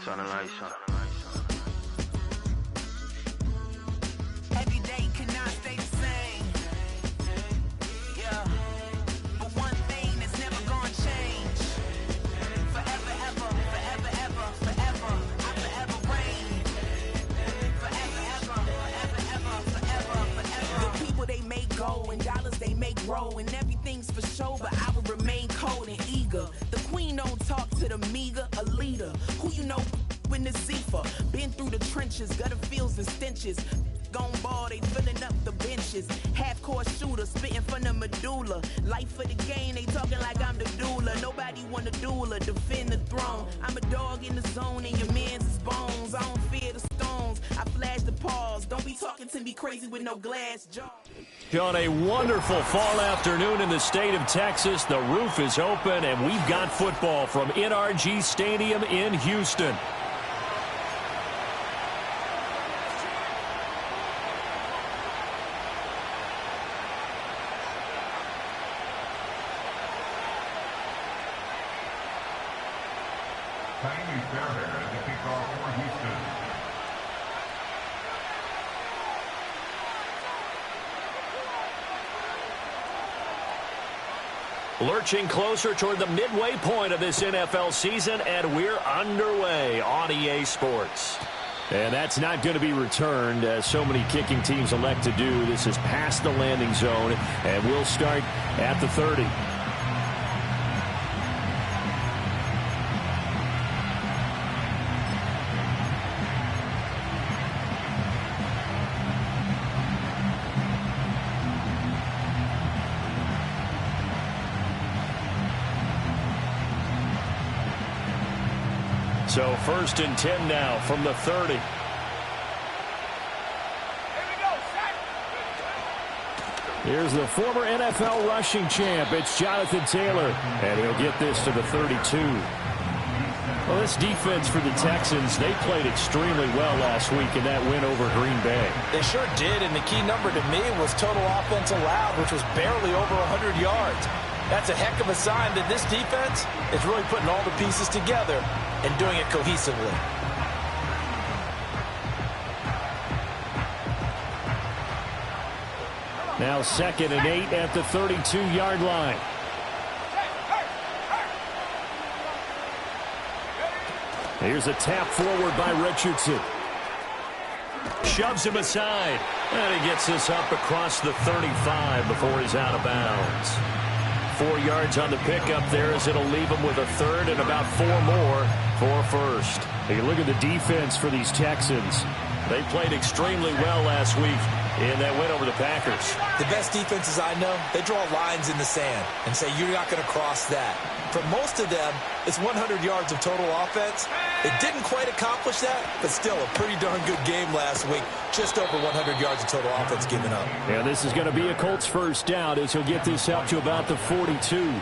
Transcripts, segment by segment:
Turn the lights on. Every day cannot stay the same. Yeah. But one thing that's never gonna change. Forever, ever, forever, ever, forever. I forever reign. Forever, ever, forever, ever, forever, forever. The people they make go and dollars they make grow. And everything's for show, but I will remain cold and eager. The queen don't talk to the meager, a leader. Who you know in the Zephyr, been through the trenches, gutter fields and stenches. Gone ball, they filling up the benches. Half-court shooter, spitting from the medulla. Life for the game, they talking like I'm the doula. Nobody want a doula, defend the throne. I'm a dog in the zone and your man's is bones. I don't fear the stones, I flash the paws. Don't be talking to me crazy with no glass jaw. On a wonderful fall afternoon in the state of Texas, the roof is open and we've got football from NRG Stadium in Houston. Lurching closer toward the midway point of this NFL season, and we're underway on EA Sports. And that's not going to be returned, as so many kicking teams elect to do. This is past the landing zone, and we'll start at the 30. So 1st and 10 now from the 30. Here's the former NFL rushing champ. It's Jonathan Taylor, and he'll get this to the 32. Well, this defense for the Texans, they played extremely well last week in that win over Green Bay. They sure did, and the key number to me was total offense allowed, which was barely over 100 yards. That's a heck of a sign that this defense is really putting all the pieces together and doing it cohesively. Now 2nd and 8 at the 32-yard line. Here's a tap forward by Richardson. Shoves him aside. And he gets this up across the 35 before he's out of bounds. 4 yards on the pickup there, as it'll leave him with a third and about 4 more for first. You look at the defense for these Texans. They played extremely well last week in that win over the Packers. The best defenses I know, they draw lines in the sand and say you're not going to cross that. For most of them, it's 100 yards of total offense. It didn't quite accomplish that, but still a pretty darn good game last week. Just over 100 yards of total offense given up. Yeah, this is going to be a Colts first down as he'll get this out to about the 42.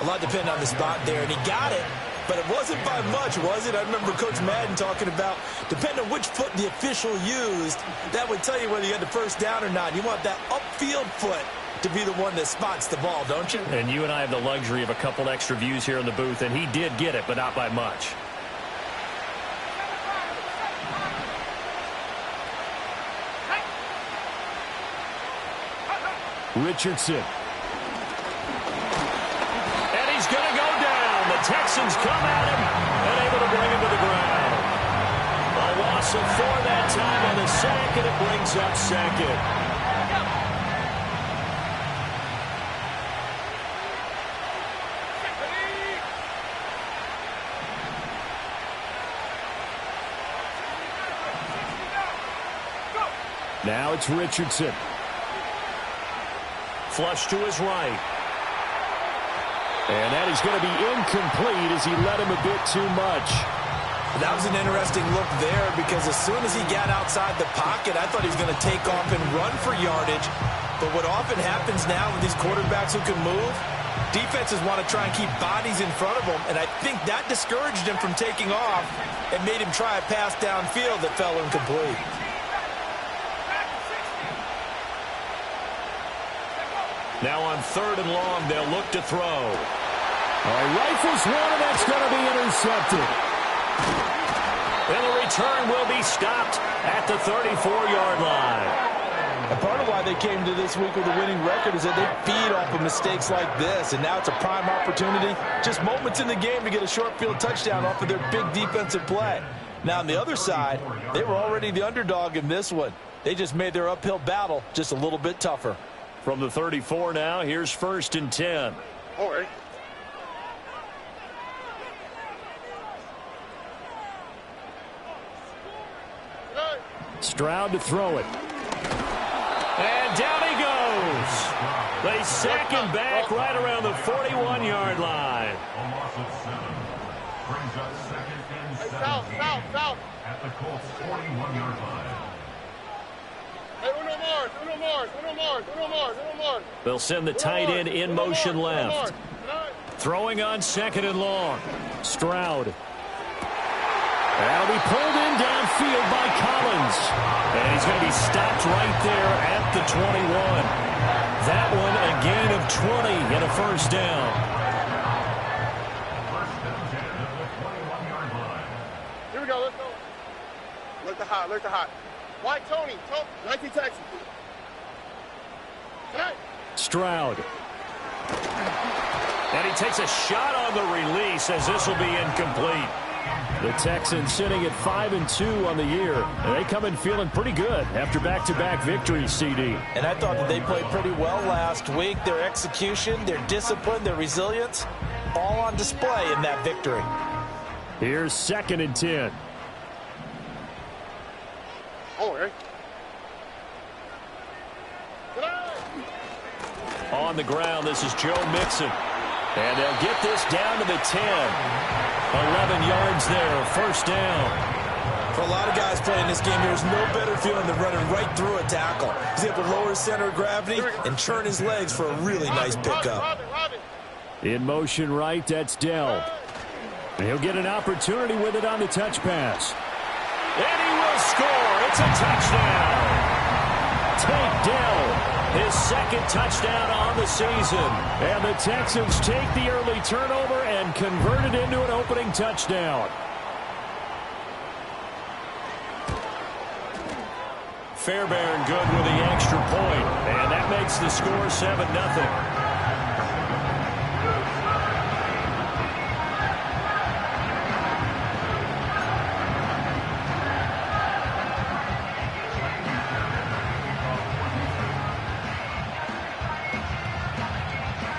A lot depending on the spot there, and he got it. But it wasn't by much, was it? I remember Coach Madden talking about, depending on which foot the official used, that would tell you whether you had the first down or not. You want that upfield foot to be the one that spots the ball, don't you? And you and I have the luxury of a couple extra views here in the booth, and he did get it, but not by much. Richardson. And he's going to go down. The Texans come at him and able to bring him to the ground. A loss of 4 that time on the sack, and it brings up 2nd. Now it's Richardson. Flush to his right. And that is going to be incomplete as he led him a bit too much. That was an interesting look there because as soon as he got outside the pocket, I thought he was going to take off and run for yardage. But what often happens now with these quarterbacks who can move, defenses want to try and keep bodies in front of them. And I think that discouraged him from taking off and made him try a pass downfield that fell incomplete. Now on 3rd and long, they'll look to throw. Rifles one, and that's going to be intercepted. And the return will be stopped at the 34-yard line. And part of why they came to this week with a winning record is that they feed off of mistakes like this, and now it's a prime opportunity. Just moments in the game to get a short field touchdown off of their big defensive play. Now, on the other side, they were already the underdog in this one. They just made their uphill battle just a little bit tougher. From the 34 now, here's 1st and 10. All right. Stroud to throw it. And down he goes. They sack him back right around the 41-yard line. South. At the Colts 41-yard line. Hey, uno more. They'll send the tight end in motion left. Throwing on 2nd and long. Stroud. That'll be pulled in downfield by Collins. And he's going to be stopped right there at the 21. That one a gain of 20 and a 1st down. Here we go, let's go. Look the hot. White Tony, 19 Texas. Tonight. Stroud. And he takes a shot on the release as this will be incomplete. The Texans sitting at 5-2 on the year. And they come in feeling pretty good after back-to-back victories, CD. And I thought that they played pretty well last week. Their execution, their discipline, their resilience, all on display in that victory. Here's 2nd and 10. All right. On the ground, this is Joe Mixon. And they'll get this down to the 10. 11 yards there, 1st down. For a lot of guys playing this game, there's no better feeling than running right through a tackle. He's able to lower his center of gravity and turn his legs for a really nice pickup. In motion right, that's Dell. And he'll get an opportunity with it on the touch pass. And he will score. It's a touchdown. Tank Dell. His 2nd touchdown on the season. And the Texans take the early turnover and convert it into an opening touchdown. Fairbairn good with the extra point. And that makes the score 7-0.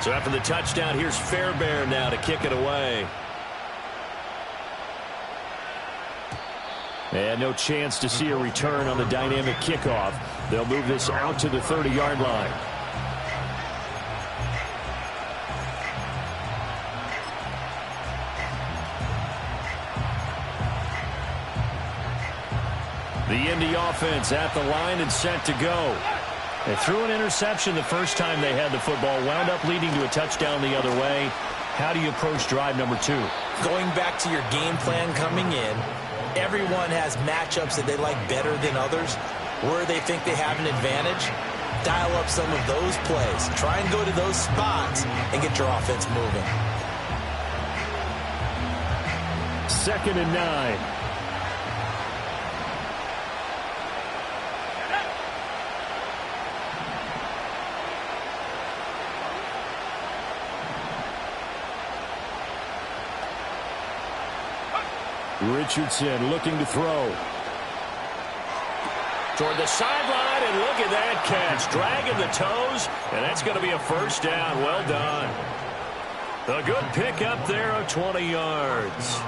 So after the touchdown, here's Fairbairn now to kick it away. And no chance to see a return on the dynamic kickoff. They'll move this out to the 30-yard line. The Indy offense at the line and set to go. They threw an interception the first time they had the football, wound up leading to a touchdown the other way. How do you approach drive number 2? Going back to your game plan coming in, everyone has matchups that they like better than others. Where they think they have an advantage, dial up some of those plays. Try and go to those spots and get your offense moving. 2nd and 9. Richardson looking to throw. Toward the sideline, and look at that catch. Dragging the toes, and that's going to be a 1st down. Well done. A good pickup there of 20 yards.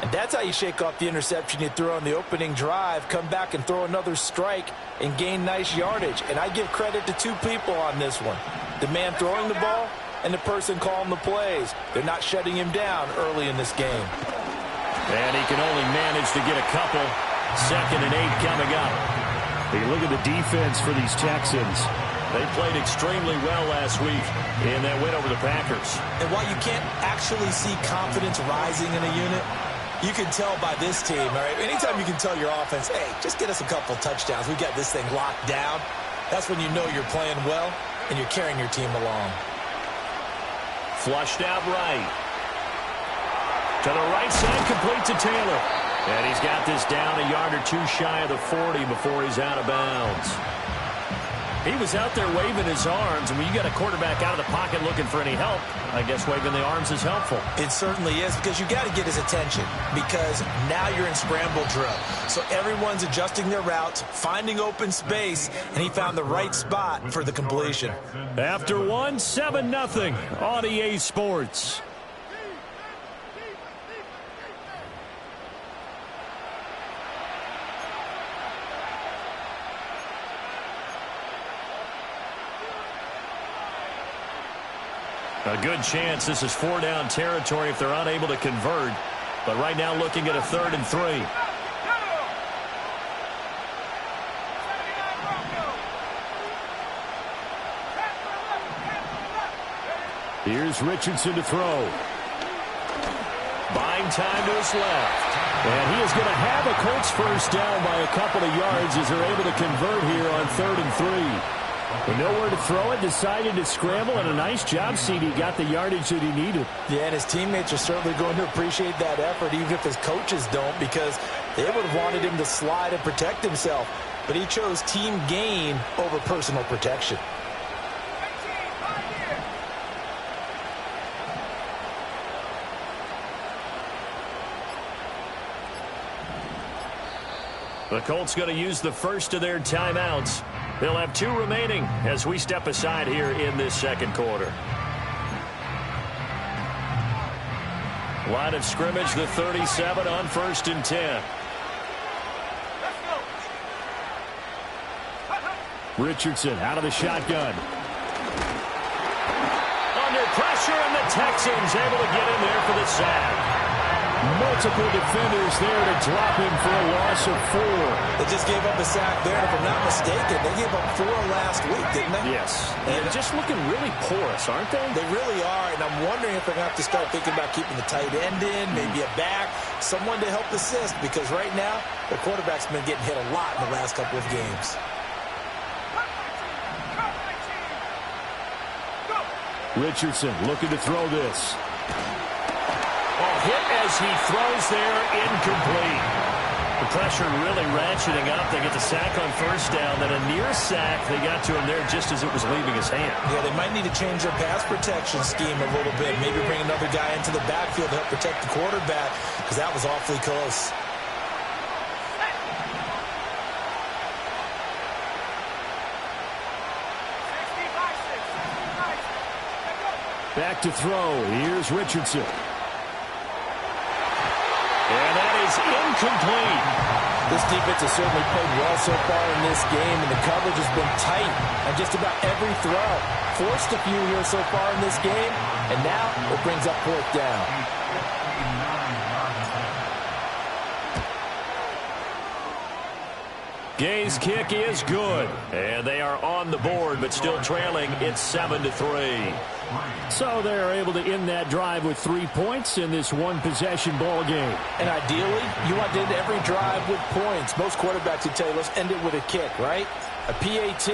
And that's how you shake off the interception you threw on the opening drive, come back and throw another strike and gain nice yardage. And I give credit to 2 people on this one. The man throwing the ball and the person calling the plays. They're not shutting him down early in this game. And he can only manage to get a couple. 2nd and 8 coming up. You look at the defense for these Texans. They played extremely well last week in that win over the Packers. And while you can't actually see confidence rising in a unit, you can tell by this team, all right? Anytime you can tell your offense, hey, just get us a couple touchdowns. We got this thing locked down. That's when you know you're playing well and you're carrying your team along. Flushed out right. To the right side, complete to Taylor. And he's got this down a yard or two shy of the 40 before he's out of bounds. He was out there waving his arms, and when you got a quarterback out of the pocket looking for any help, I guess waving the arms is helpful. It certainly is, because you got to get his attention, because now you're in scramble drill. So everyone's adjusting their routes, finding open space, and he found the right spot for the completion. After 7-0 on EA Sports. A good chance this is 4-down territory if they're unable to convert. But right now looking at a 3rd and 3. Here's Richardson to throw. Buying time to his left. And he is going to have a Colts first down by a couple of yards as they're able to convert here on 3rd and 3. With nowhere to throw it, decided to scramble, and a nice job, CD. Got the yardage that he needed. Yeah, and his teammates are certainly going to appreciate that effort, even if his coaches don't, because they would have wanted him to slide and protect himself. But he chose team gain over personal protection. The Colts going to use the first of their timeouts. They'll have 2 remaining as we step aside here in this second quarter. Line of scrimmage, the 37 on 1st and 10. Richardson out of the shotgun. Under pressure, and the Texans able to get in there for the sack. Multiple defenders there to drop him for a loss of 4. They just gave up a sack there, and if I'm not mistaken, they gave up 4 last week, didn't they? Yes. And just looking really porous, aren't they? They really are, and I'm wondering if they're going to have to start thinking about keeping the tight end in, maybe a back, someone to help assist, because right now, the quarterback's been getting hit a lot in the last couple of games. Richardson looking to throw this. Hit as he throws there, incomplete. The pressure really ratcheting up. They get the sack on 1st down, then a near sack. They got to him there just as it was leaving his hand. Yeah, they might need to change their pass protection scheme a little bit. Maybe bring another guy into the backfield to help protect the quarterback, because that was awfully close. Back to throw. Here's Richardson. And that is incomplete. This defense has certainly played well so far in this game, and the coverage has been tight on just about every throw. Forced a few here so far in this game, and now it brings up 4th down. Gay's kick is good, and they are on the board, but still trailing. It's 7-3. So they're able to end that drive with 3 points in this one-possession ball game. And ideally, you want to end every drive with points. Most quarterbacks would tell you, let's end it with a kick, right? A PAT,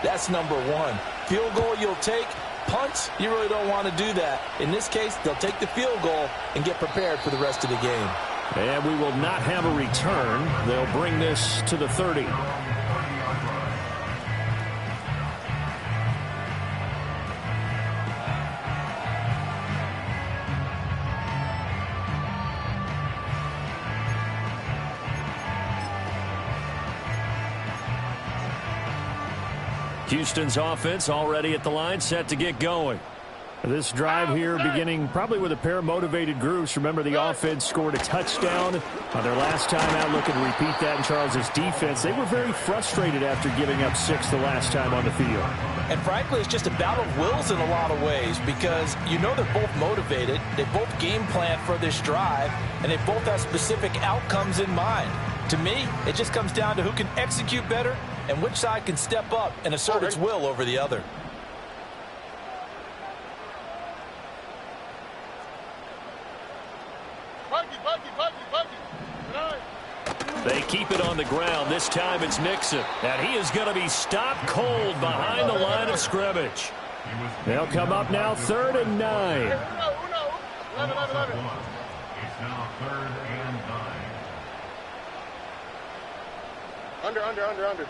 that's number 1. Field goal you'll take. Punts, you really don't want to do that. In this case, they'll take the field goal and get prepared for the rest of the game. And we will not have a return. They'll bring this to the 30. Houston's offense already at the line, set to get going. This drive here beginning probably with a pair of motivated groups. Remember, the offense scored a touchdown on their last time out. Looking to repeat that in Charles' defense. They were very frustrated after giving up 6 the last time on the field. And frankly, it's just a battle of wills in a lot of ways, because you know they're both motivated. They both game plan for this drive, and they both have specific outcomes in mind. To me, it just comes down to who can execute better and which side can step up and assert its will over the other. They keep it on the ground. This time it's Nixon. And he is going to be stopped cold behind the line of scrimmage. They'll come up now 3rd and 9. It's now 3rd and 9. Under.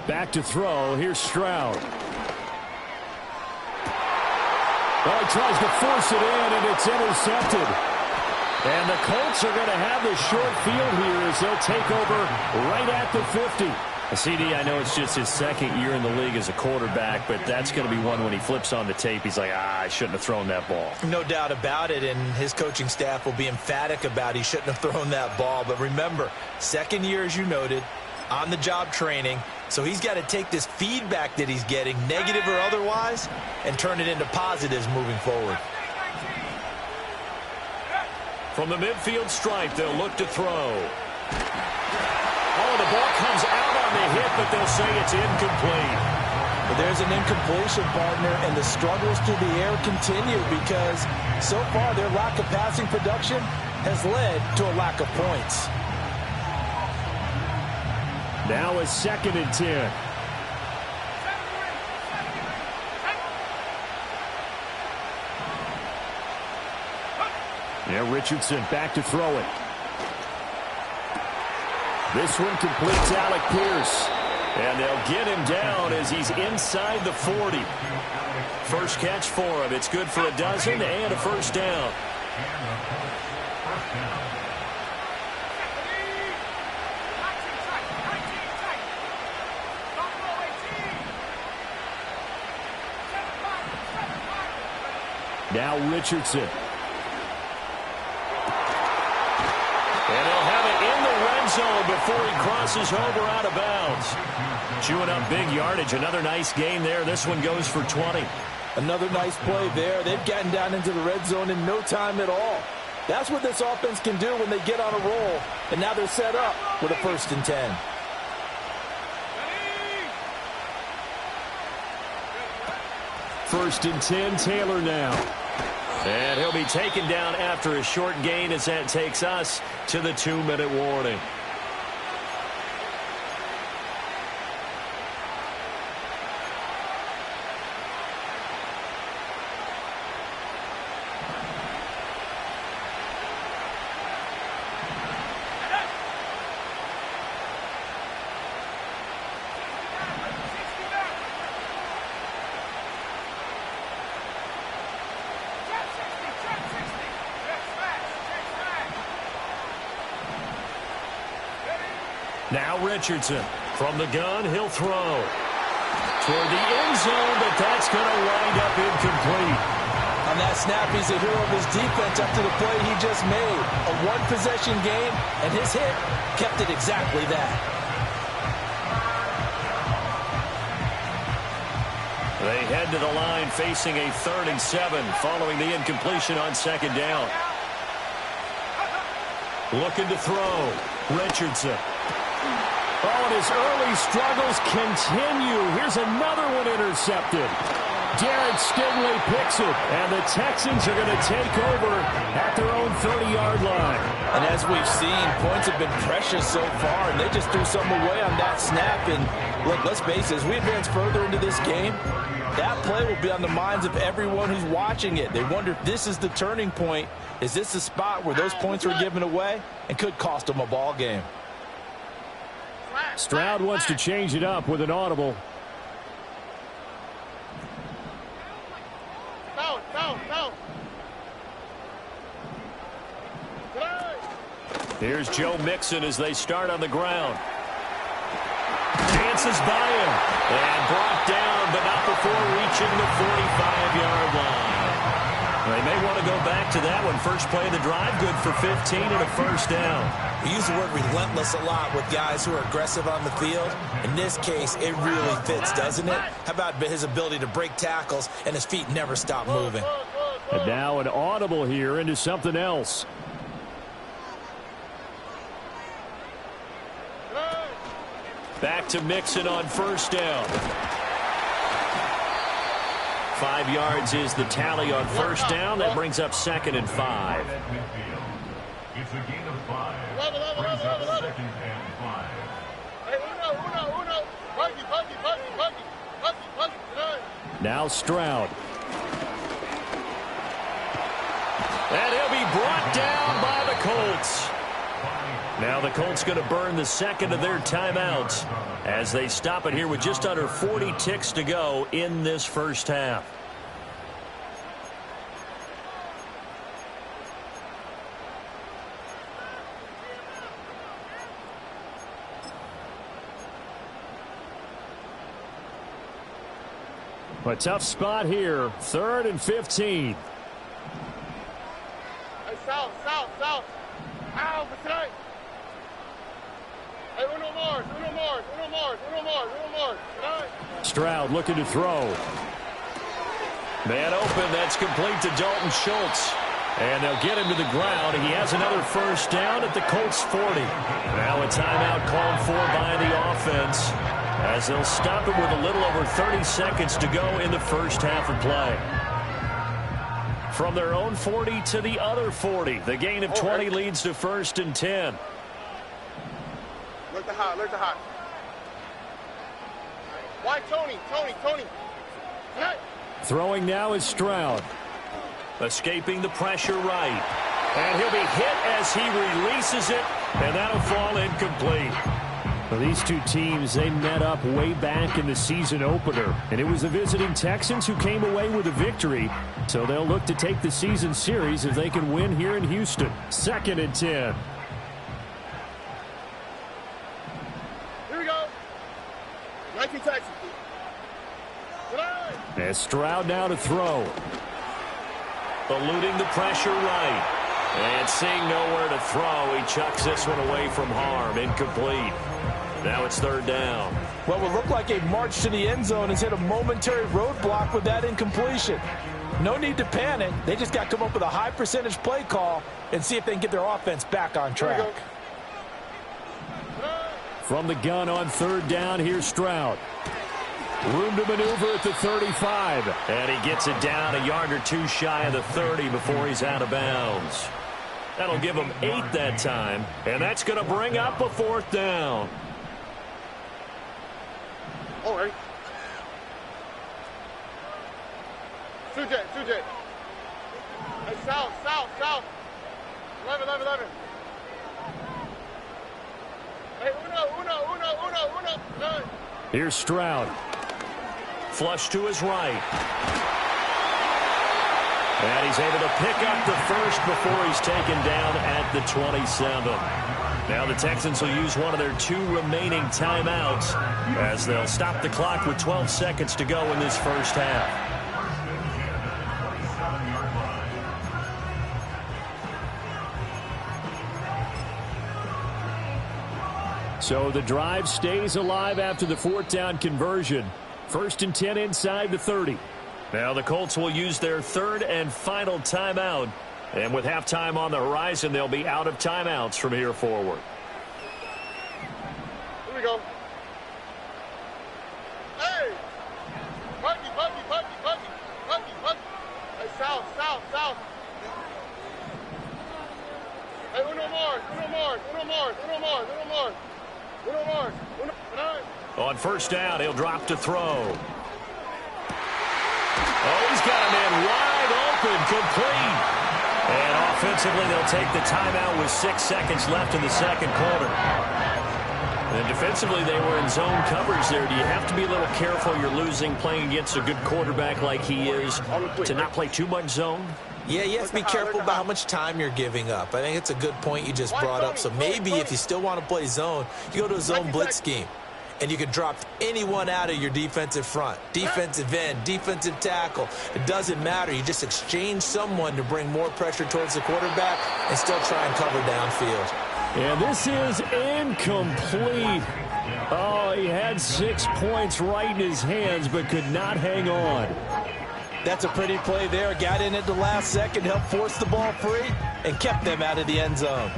Back to throw. Here's Stroud. Well, he tries to force it in, and it's intercepted. And the Colts are going to have the short field here as they'll take over right at the 50. CD, I know it's just his second year in the league as a quarterback, but that's going to be one when he flips on the tape. He's like, I shouldn't have thrown that ball. No doubt about it, and his coaching staff will be emphatic about he shouldn't have thrown that ball. But remember, second year, as you noted, on-the-job training. So he's got to take this feedback that he's getting, negative or otherwise, and turn it into positives moving forward. From the midfield stripe, they'll look to throw. Oh, the ball comes out on the hit, but they'll say it's incomplete. But there's an incompletion, partner, and the struggles through the air continue because so far their lack of passing production has led to a lack of points. Now a 2nd and 10. Yeah, Richardson back to throw it. This one completes Alec Pierce. And they'll get him down as he's inside the 40. First catch for him. It's good for a dozen and a first down. Now Richardson. And he'll have it in the red zone before he crosses over out of bounds. Chewing up big yardage. Another nice gain there. This one goes for 20. Another nice play there. They've gotten down into the red zone in no time at all. That's what this offense can do when they get on a roll. And now they're set up with a 1st and 10. First and 10, Taylor now. And he'll be taken down after a short gain as that takes us to the 2-minute warning. Now Richardson from the gun, he'll throw toward the end zone, but that's going to wind up incomplete. On that snap, he's a hero of his defense up to the play he just made. A one-possession game, and his hit kept it exactly that. They head to the line facing a 3rd and 7 following the incompletion on 2nd down. Looking to throw. Richardson. Oh, and his early struggles continue. Here's another one intercepted. Derek Stingley picks it, and the Texans are going to take over at their own 30-yard line. And as we've seen, points have been precious so far, and they just threw some away on that snap. And look, let's face it, as we advance further into this game, that play will be on the minds of everyone who's watching it. They wonder if this is the turning point. Is this the spot where those points were given away and could cost them a ball game? Stroud wants to change it up with an audible. No. Here's Joe Mixon as they start on the ground. Dances by him. And brought down, but not before reaching the 45-yard line. They may want to go back to that one. First play of the drive, good for 15 and a first down. We use the word relentless a lot with guys who are aggressive on the field. In this case, it really fits, doesn't it? How about his ability to break tackles and his feet never stop moving? And now an audible here into something else. Back to Mixon on first down. 5 yards is the tally on first down. That brings up 2nd and 5. It's a gain of 5. Brings up 2nd and 5. Hey, uno. Buggy. Now Stroud. And he'll be brought down by the Now the Colts going to burn the second of their timeouts as they stop it here with just under 40 ticks to go in this first half. A tough spot here. 3rd and 15. Hey, south. Ow, for tonight. Hey, uno more. Tonight. Stroud looking to throw. Man open. That's complete to Dalton Schultz. And they'll get him to the ground. He has another first down at the Colts 40. Now a timeout called for by the offense, as they'll stop it with a little over 30 seconds to go in the first half of play. From their own 40 to the other 40. The gain of 20 leads to 1st and 10. Look the hot. Why Tony? Tonight. Throwing now is Stroud. Escaping the pressure right. And he'll be hit as he releases it, and that'll fall incomplete. Well, these two teams, they met up way back in the season opener, and it was the visiting Texans who came away with a victory. So they'll look to take the season series if they can win here in Houston. 2nd and 10. Here we go. 19 Texans. Tonight. As Stroud now to throw. Eluding the pressure right. And seeing nowhere to throw, he chucks this one away from harm. Incomplete. Now it's 3rd down. What would look like a march to the end zone has hit a momentary roadblock with that incompletion. No need to panic. They just got to come up with a high percentage play call and see if they can get their offense back on track. From the gun on 3rd down, here's Stroud. Room to maneuver at the 35. And he gets it down a yard or two shy of the 30 before he's out of bounds. That'll give him 8 that time. And that's going to bring up a 4th down. All right. Sujay. Hey, south. 11. Hey, uno. Nine. Here's Stroud. Flush to his right. And he's able to pick up the first before he's taken down at the 27. Now the Texans will use one of their 2 remaining timeouts as they'll stop the clock with 12 seconds to go in this first half. So the drive stays alive after the 4th down conversion. 1st and 10 inside the 30. Now the Colts will use their 3rd and final timeout. And with halftime on the horizon, they'll be out of timeouts from here forward. Here we go. Hey! Buggy. Hey, south. Hey, uno more. On 1st down, he'll drop to throw. Oh, he's got a man wide open, complete. And offensively, they'll take the timeout with 6 seconds left in the 2nd quarter. And defensively, they were in zone coverage there. Do you have to be a little careful? You're losing playing against a good quarterback like he is to not play too much zone? Yeah, you have to be careful about how much time you're giving up. I think it's a good point you just brought up. So maybe if you still want to play zone, you go to a zone blitz scheme. And you can drop anyone out of your defensive front, defensive end, defensive tackle. It doesn't matter. You just exchange someone to bring more pressure towards the quarterback and still try and cover downfield. And this is incomplete. Oh, he had 6 points right in his hands but could not hang on. That's a pretty play there. Got in at the last second, helped force the ball free, and kept them out of the end zone.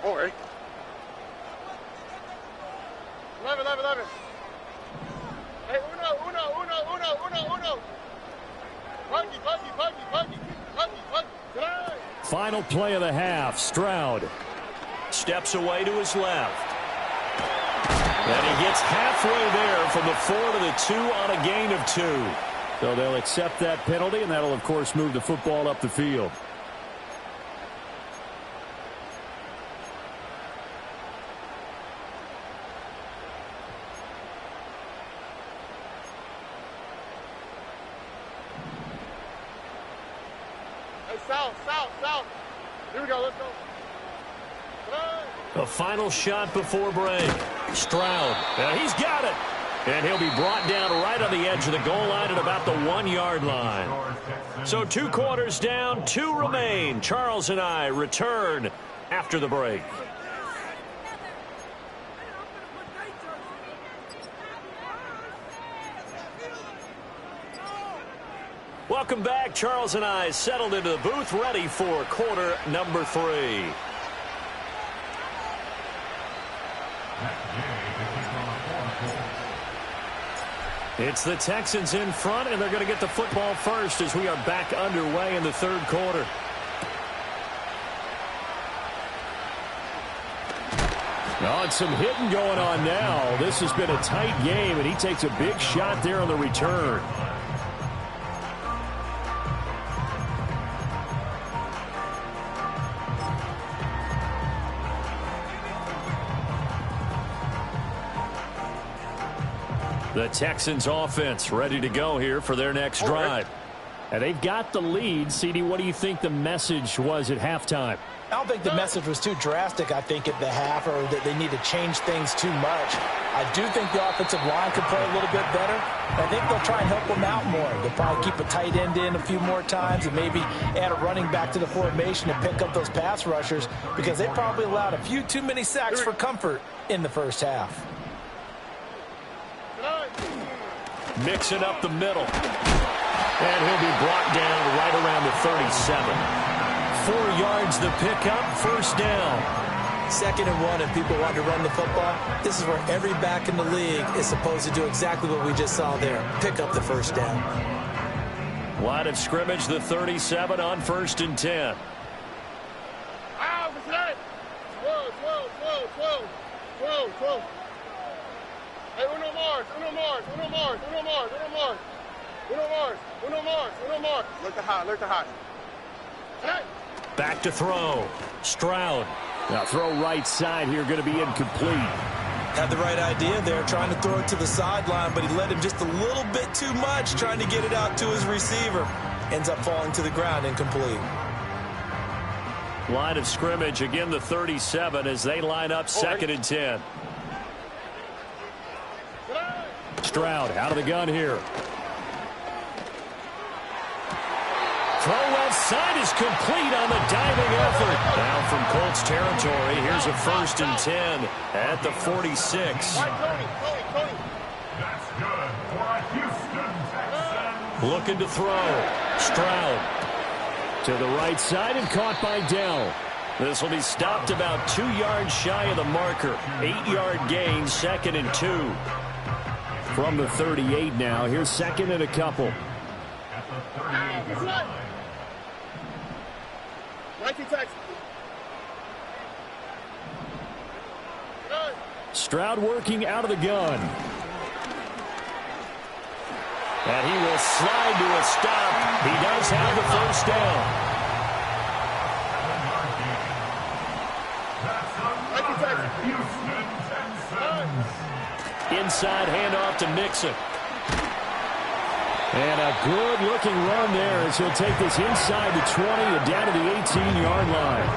All right. 11. Hey, uno. Buggy. final play of the half. Stroud steps away to his left. And he gets halfway there from the 4 to the 2 on a gain of 2. So they'll accept that penalty, and that'll, of course, move the football up the field. South. Here we go, let's go. A final shot before break. Stroud, he's got it. And he'll be brought down right on the edge of the goal line at about the 1-yard line. So 2 quarters down, 2 remain. Charles and I return after the break. Welcome back. Charles and I settled into the booth, ready for quarter number 3. It's the Texans in front, and they're going to get the football first as we are back underway in the 3rd quarter. Oh, and some hitting going on now. This has been a tight game, and he takes a big shot there on the return. The Texans offense ready to go here for their next drive. And they've got the lead. CD, what do you think the message was at halftime? I don't think the message was too drastic, I think, at the half, or that they need to change things too much. I do think the offensive line could play a little bit better. I think they'll try and help them out more. They'll probably keep a tight end in a few more times and maybe add a running back to the formation and pick up those pass rushers, because they probably allowed a few too many sacks for comfort in the first half. Mixing up the middle. And he'll be brought down right around the 37. 4 yards the pickup, first down. 2nd and 1, and people want to run the football. This is where every back in the league is supposed to do exactly what we just saw there. Pick up the first down. Line of scrimmage, the 37 on 1st and 10. Whoa. Hey, Uno Mars. Look to hot. Hey. Back to throw. Stroud. Now throw right side here, going to be incomplete. Had the right idea there, trying to throw it to the sideline, but he led him just a little bit too much, trying to get it out to his receiver. Ends up falling to the ground, incomplete. Line of scrimmage, again the 37 as they line up 2nd and 10. Stroud out of the gun here. Throw left side is complete on the diving effort. Now from Colts territory, here's a 1st and 10 at the 46. That's good for a Houston Texans. Looking to throw. Stroud to the right side and caught by Dell. This will be stopped about 2 yards shy of the marker. 8-yard gain, 2nd and 2. From the 38 now. Here's 2nd and a couple. At the 38 line. Stroud working out of the gun. And he will slide to a stop. He does have the first down. Inside handoff to Mixon. And a good-looking run there as he'll take this inside the 20 and down to the 18-yard line.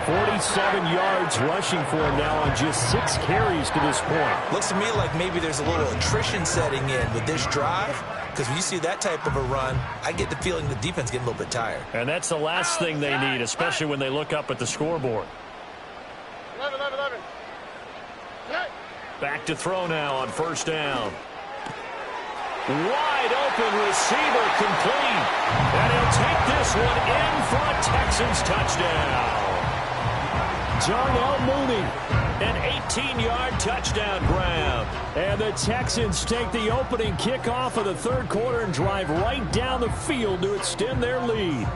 47 yards rushing for him now on just 6 carries to this point. Looks to me like maybe there's a little attrition setting in with this drive, because when you see that type of a run, I get the feeling the defense getting a little bit tired. And that's the last thing they need, especially when they look up at the scoreboard. 11. Back to throw now on 1st down. Wide open receiver complete. And he'll take this one in for a Texans touchdown. Darnell Mooney, an 18-yard touchdown grab. And the Texans take the opening kickoff of the 3rd quarter and drive right down the field to extend their lead.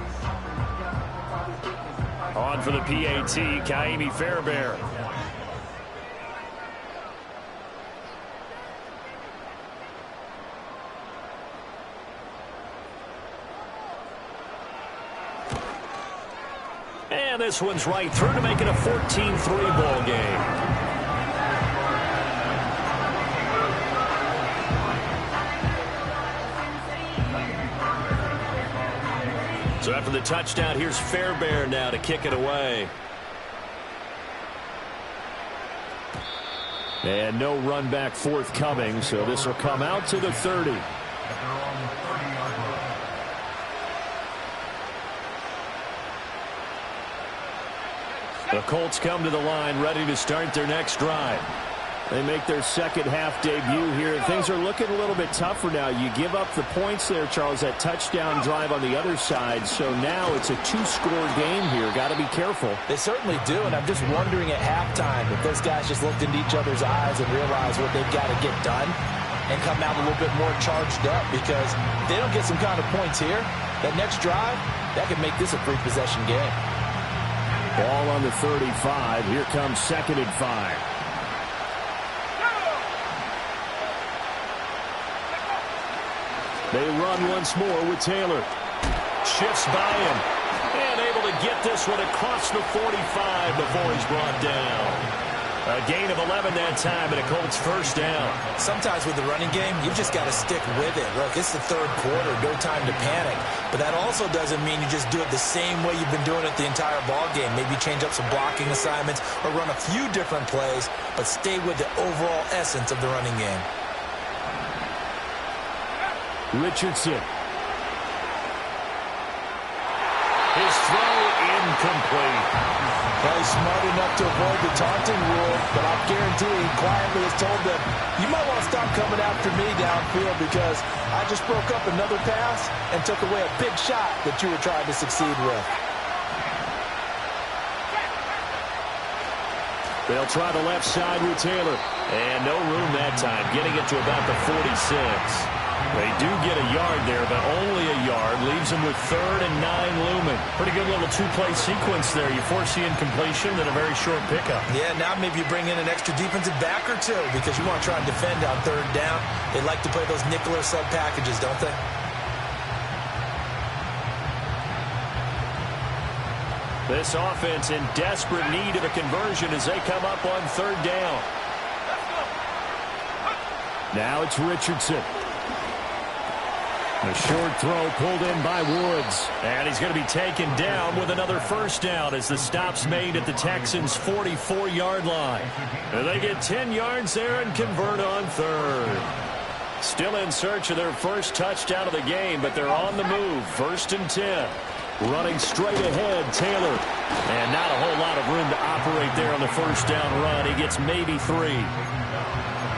On for the PAT, Kaimi Fairbairn. And this one's right through to make it a 14-3 ball game. So after the touchdown, here's Fairbairn now to kick it away. And no run back forthcoming, so this will come out to the 30. The Colts come to the line ready to start their next drive. They make their second half debut here. Things are looking a little bit tougher now. You give up the points there, Charles, that touchdown drive on the other side. So now it's a two-score game here. Got to be careful. They certainly do, and I'm just wondering at halftime if those guys just looked into each other's eyes and realized what they've got to get done and come out a little bit more charged up, because if they don't get some kind of points here, that next drive, that could make this a free possession game. Ball on the 35. Here comes 2nd and 5. They run once more with Taylor. Shifts by him. And able to get this one across the 45 before he's brought down. A gain of 11 that time and a Colts first down. Sometimes with the running game, you've just got to stick with it. Look, it's the third quarter, no time to panic. But that also doesn't mean you just do it the same way you've been doing it the entire ball game. Maybe change up some blocking assignments or run a few different plays, but stay with the overall essence of the running game. Richardson. His throw incomplete. Well, he's smart enough to avoid the taunting rule, but I guarantee he quietly has told them, you might want to stop coming after me downfield because I just broke up another pass and took away a big shot that you were trying to succeed with. They'll try the left side with Taylor. And no room that time, getting it to about the 46. They do get a yard there, but only a yard. Leaves them with 3rd and 9 looming. Pretty good little two-play sequence there. You force the incompletion, then a very short pickup. Yeah, now maybe you bring in an extra defensive back or two because you want to try and defend on 3rd down. They like to play those nickel or sub packages, don't they? This offense in desperate need of a conversion as they come up on 3rd down. Now it's Richardson. A short throw pulled in by Woods. And he's going to be taken down with another first down as the stop's made at the Texans' 44-yard line. And they get 10 yards there and convert on 3rd. Still in search of their first touchdown of the game, but they're on the move. 1st and 10. Running straight ahead, Taylor. And not a whole lot of room to operate there on the first down run. He gets maybe 3.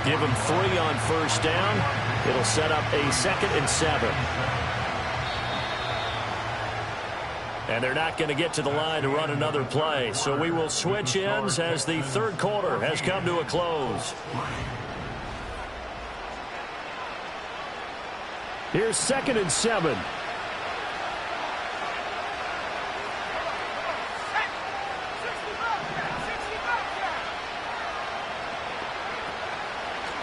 Give him 3 on first down. It'll set up a 2nd and 7. And they're not going to get to the line to run another play. So we will switch ends as the 3rd quarter has come to a close. Here's 2nd and 7.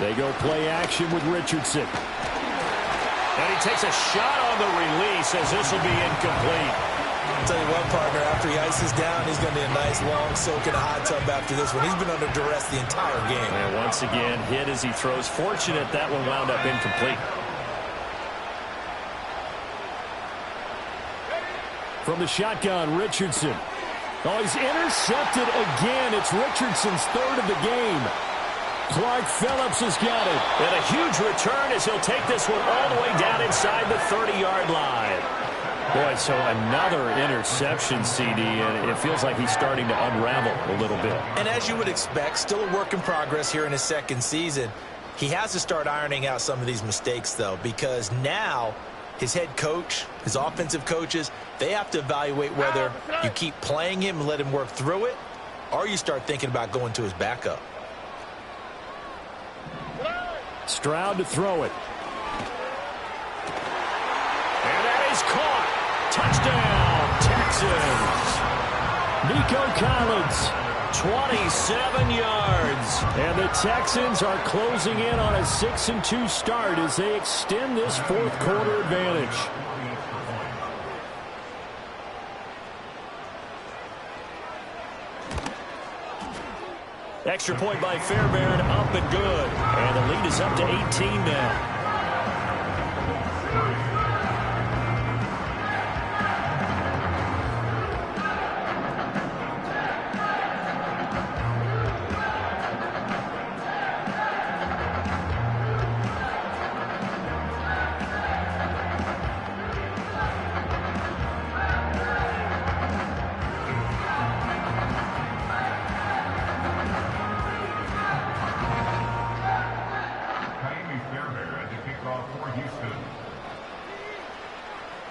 They go play action with Richardson. And he takes a shot on the release as this will be incomplete. I'll tell you what, partner, after he ices down, he's going to be a nice long soak in a hot tub after this one. He's been under duress the entire game. And once again, hit as he throws. Fortunate that one wound up incomplete. From the shotgun, Richardson. Oh, he's intercepted again. It's Richardson's 3rd of the game. Clark Phillips has got it. And a huge return as he'll take this one all the way down inside the 30-yard line. Boy, so another interception, CD, and it feels like he's starting to unravel a little bit. And as you would expect, still a work in progress here in his 2nd season. He has to start ironing out some of these mistakes, though, because now his head coach, his offensive coaches, they have to evaluate whether you keep playing him and let him work through it, or you start thinking about going to his backup. Stroud to throw it. And that is caught. Touchdown, Texans. Nico Collins, 27 yards. And the Texans are closing in on a 6-2 start as they extend this fourth quarter advantage. Extra point by Fairbairn, up and good. And the lead is up to 18 now.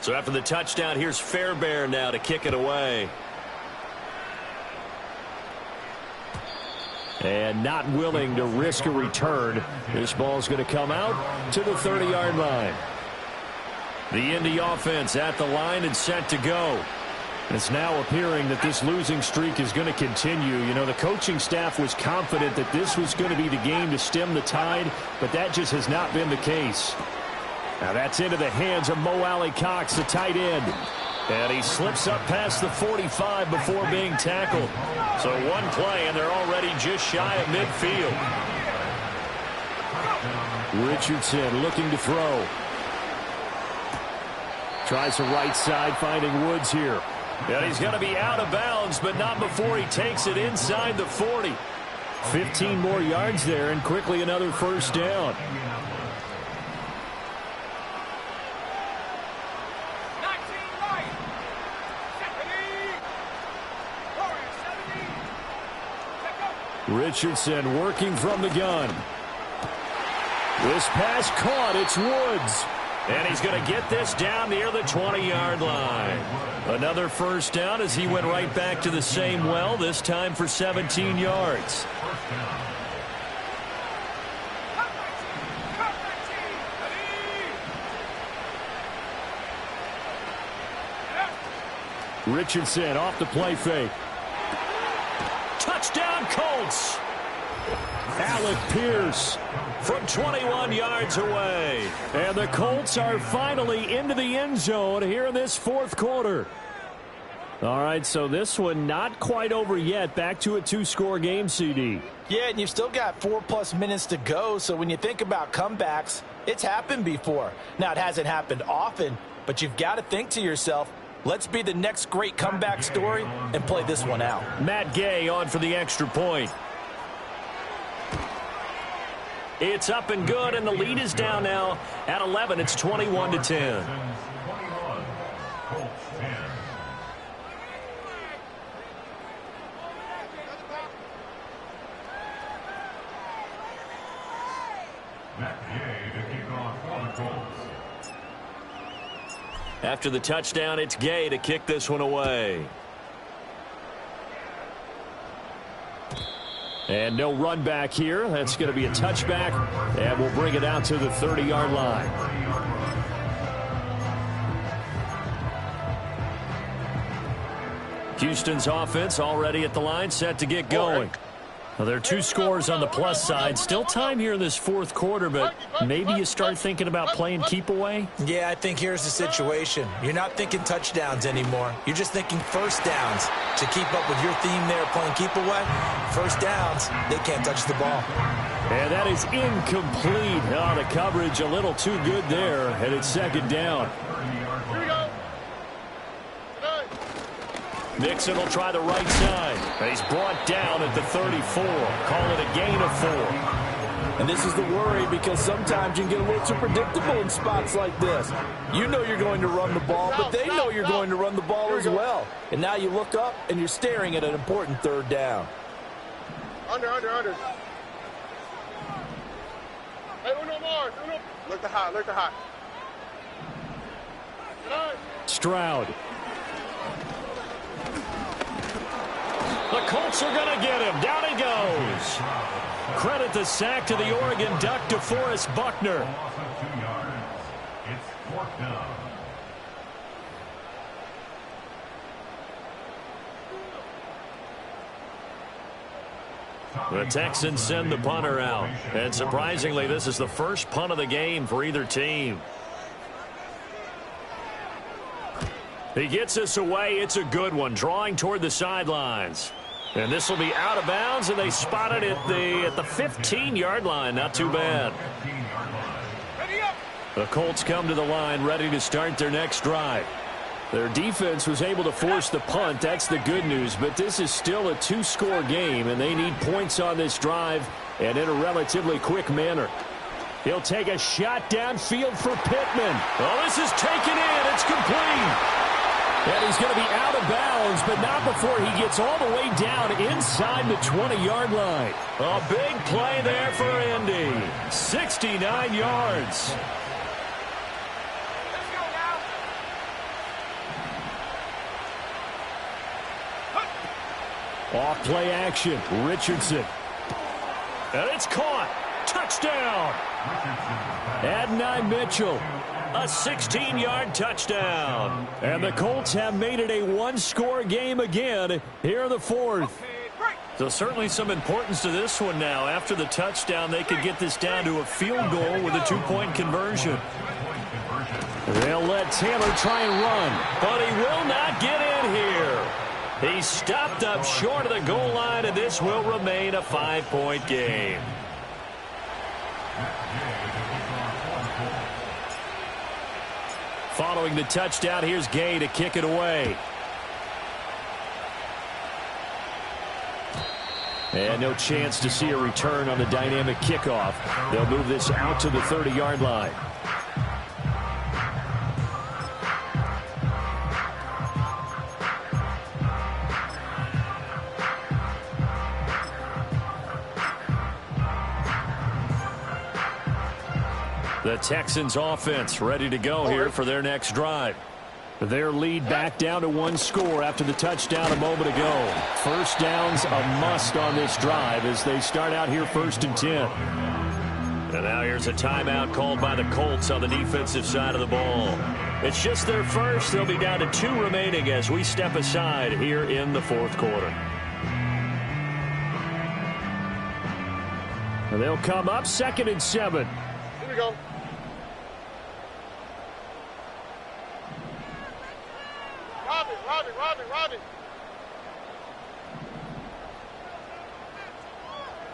So after the touchdown, here's Fairbairn now to kick it away. And not willing to risk a return. This ball's going to come out to the 30-yard line. The Indy offense at the line and set to go. It's now appearing that this losing streak is going to continue. You know, the coaching staff was confident that this was going to be the game to stem the tide, but that just has not been the case. Now that's into the hands of Mo Alley-Cox, the tight end. And he slips up past the 45 before being tackled. So one play, and they're already just shy of midfield. Richardson looking to throw. Tries the right side, finding Woods here. And he's going to be out of bounds, but not before he takes it inside the 40. 15 more yards there, and quickly another first down. Richardson working from the gun. This pass caught. It's Woods. And he's going to get this down near the 20-yard line. Another first down as he went right back to the same well, this time for 17 yards. Richardson off the play fake. Touchdown Colts. Alec Pierce from 21 yards away. And the Colts are finally into the end zone here in this fourth quarter. All right, so this one not quite over yet. Back to a two-score game, CD. Yeah, and you've still got 4+ minutes to go. So when you think about comebacks, it's happened before. Now, it hasn't happened often, but you've got to think to yourself, let's be the next great comeback story and play this one out. Matt Gay on for the extra point. It's up and good, and the lead is down now at 11. It's 21-10. After the touchdown, it's Gay to kick this one away. And no run back here. That's going to be a touchback, and we'll bring it out to the 30-yard line. Houston's offense already at the line, set to get going. Well, there are two scores on the plus side. Still time here in this fourth quarter, but maybe you start thinking about playing keep away? Yeah, I think here's the situation. You're not thinking touchdowns anymore. You're just thinking first downs. To keep up with your theme there, playing keep away, first downs, they can't touch the ball. And that is incomplete. Oh, the coverage a little too good there, and it's second down. Here we go. Nixon will try the right side. He's brought down at the 34. Call it a gain of 4. And this is the worry, because sometimes you can get a little too predictable in spots like this. You know you're going to run the ball, but they know you're going to run the ball as well. And now you look up, and you're staring at an important third down. Under. Hey, uno more. Look to hot. Stroud. The Colts are going to get him. Down he goes. Credit the sack to the Oregon Duck, DeForest Buckner. It's fourth down. The Texans send the punter out. And surprisingly, this is the first punt of the game for either team. He gets this away. It's a good one, drawing toward the sidelines. And this will be out of bounds, and they spot it at the 15-yard line. Not too bad. The Colts come to the line, ready to start their next drive. Their defense was able to force the punt. That's the good news. But this is still a two-score game, and they need points on this drive and in a relatively quick manner. He'll take a shot downfield for Pittman. Oh, this is taken in. It's complete. And he's going to be out of bounds, but not before he gets all the way down inside the 20-yard line. A big play there for Indy. 69 yards. Off play action, Richardson. And it's caught. Touchdown. Adonai Mitchell. A 16-yard touchdown. And the Colts have made it a one-score game again here in the fourth. So certainly some importance to this one now. After the touchdown, they could get this down to a field goal with a two-point conversion. They'll let Taylor try and run, but he will not get in here. He stopped up short of the goal line, and this will remain a 5-point game. Following the touchdown, here's Gay to kick it away. And no chance to see a return on the dynamic kickoff. They'll move this out to the 30-yard line. The Texans offense ready to go here for their next drive. Their lead back down to one score after the touchdown a moment ago. First down's a must on this drive as they start out here 1st and 10. And now here's a timeout called by the Colts on the defensive side of the ball. It's just their first. They'll be down to 2 remaining as we step aside here in the fourth quarter. And they'll come up 2nd and 7. Here we go. Robin.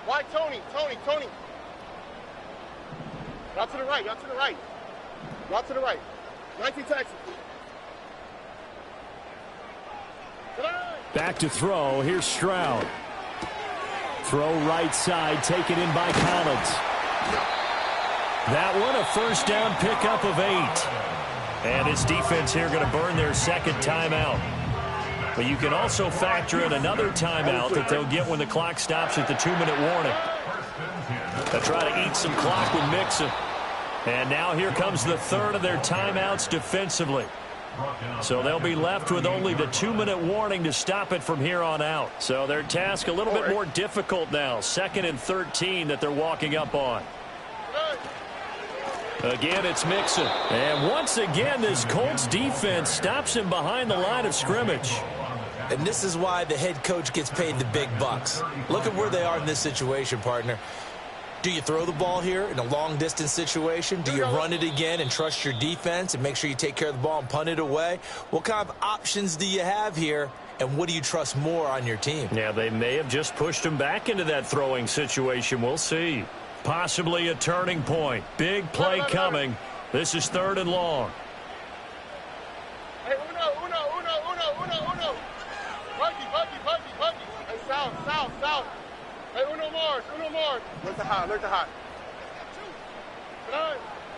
Why, Tony. Out to the right. Out to the right. 19 Texans. Back to throw. Here's Stroud. Throw right side, taken in by Collins. That one, a first down pickup of 8. And this defense here going to burn their second timeout. But you can also factor in another timeout that they'll get when the clock stops at the 2-minute warning. They'll try to eat some clock with Mixon. And now here comes the third of their timeouts defensively. So they'll be left with only the 2-minute warning to stop it from here on out. So their task a little bit more difficult now. 2nd and 13 that they're walking up on. Again, it's Mixon. And once again, this Colts defense stops him behind the line of scrimmage. And this is why the head coach gets paid the big bucks. Look at where they are in this situation, partner. Do you throw the ball here in a long-distance situation? Do you run it again and trust your defense and make sure you take care of the ball and punt it away? What kind of options do you have here, and what do you trust more on your team? Yeah, they may have just pushed him back into that throwing situation. We'll see. Possibly a turning point. Big play coming. This is 3rd and long. Hey, uno. Buggy. Hey, south. Hey, uno Mars. Alert the hot.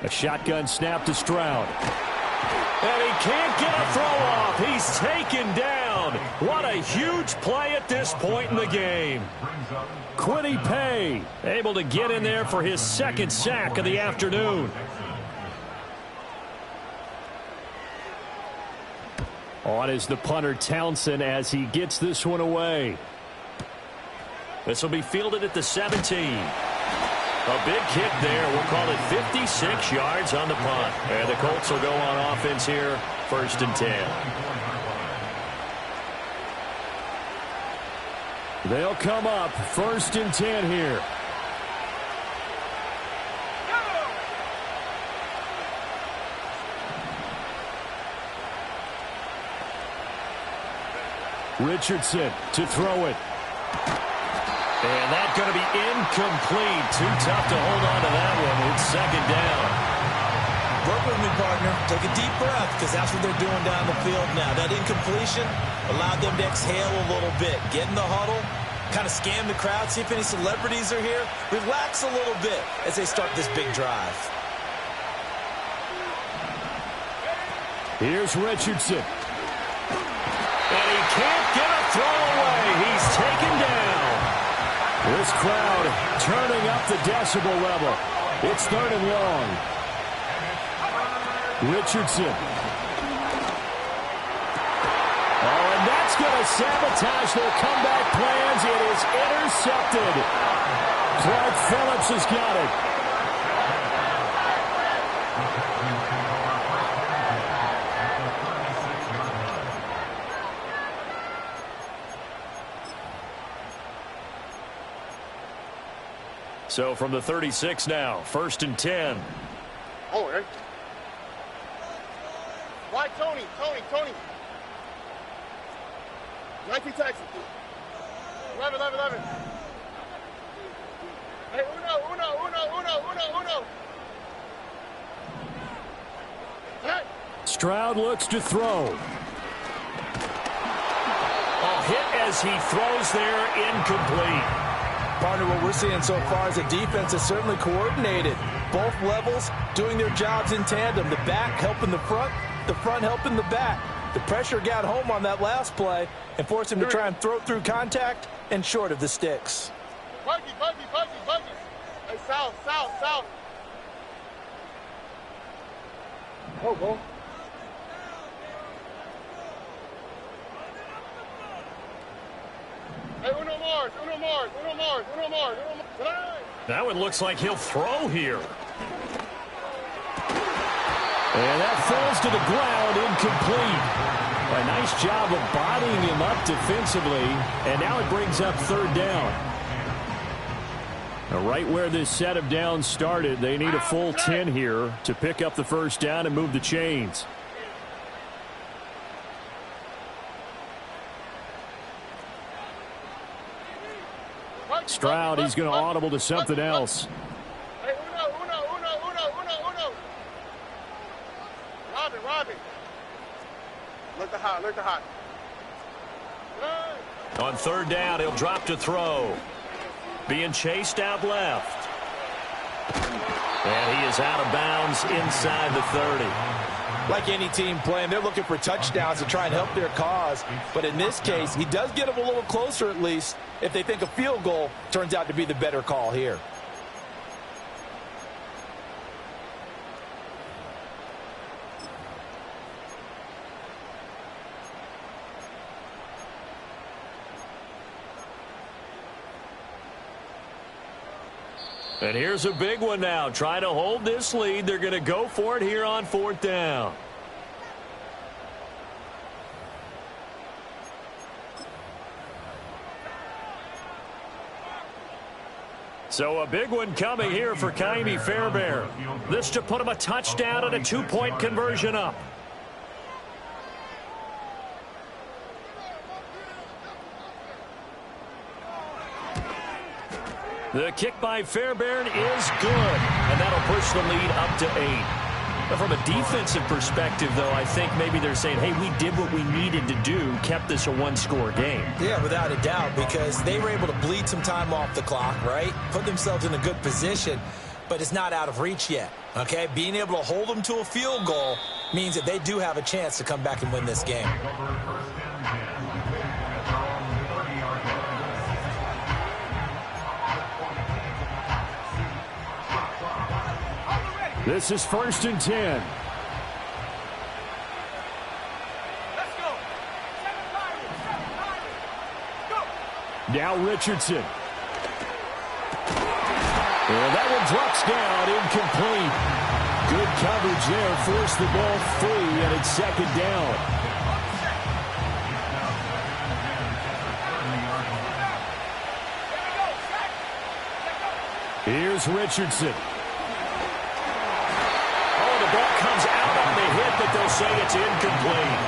A shotgun snap to Stroud. And he can't get a throw off. He's taken down. What a huge play at this point in the game. Quiddy Pay able to get in there for his 2nd sack of the afternoon. On is the punter Townsend as he gets this one away. This will be fielded at the 17. A big kick there. We'll call it 56 yards on the punt. And the Colts will go on offense here, 1st and 10. They'll come up 1st and 10 here. Richardson to throw it. And that's going to be incomplete. Too tough to hold on to that one. It's 2nd down. Work with me, partner. Take a deep breath, because that's what they're doing down the field now. That incompletion allowed them to exhale a little bit. Get in the huddle, kind of scan the crowd, see if any celebrities are here. Relax a little bit as they start this big drive. Here's Richardson. And he can't get a throw away. He's taken down. This crowd turning up the decibel level. It's 3rd and long. Richardson. Oh, and that's going to sabotage their comeback plans. It is intercepted. Clark Phillips has got it. So from the 36 now, 1st and 10. Oh, right. Why, Tony? 19 Texas. 11. Hey, uno. Hey. Stroud looks to throw. A hit as he throws there, incomplete. Partner, what we're seeing so far is a defense that's certainly coordinated. Both levels doing their jobs in tandem. The back helping the front helping the back. The pressure got home on that last play and forced him to try and throw through contact and short of the sticks. Buggy. Hey, south. Go. Hey, uno Mars. That one looks like he'll throw here. And that falls to the ground, incomplete. A nice job of bodying him up defensively, and now it brings up 3rd down. Now, right where this set of downs started, they need a full 10 here to pick up the 1st down and move the chains. Stroud, he's going to audible to something else. Hey, uno. Robin. Look the hot. On 3rd down, he'll drop to throw. Being chased out left. And he is out of bounds inside the 30. Like any team playing, they're looking for touchdowns to try and help their cause. But in this case, he does get them a little closer at least if they think a field goal turns out to be the better call here. And here's a big one now. Trying to hold this lead. They're going to go for it here on 4th down. So a big one coming here for Kaimi Fairbairn. This to put him a touchdown and a 2-point conversion up. The kick by Fairbairn is good, and that'll push the lead up to 8. Now, from a defensive perspective, though, I think maybe they're saying, hey, we did what we needed to do, kept this a 1-score game. Yeah, without a doubt, because they were able to bleed some time off the clock, right? Put themselves in a good position, but it's not out of reach yet, okay? Being able to hold them to a field goal means that they do have a chance to come back and win this game. This is 1st and 10. Now Richardson. And that one drops down, incomplete. Good coverage there, forced the ball free, and it's 2nd down. Here's Richardson. Oh, the ball comes out on the hit, but they'll say it's incomplete.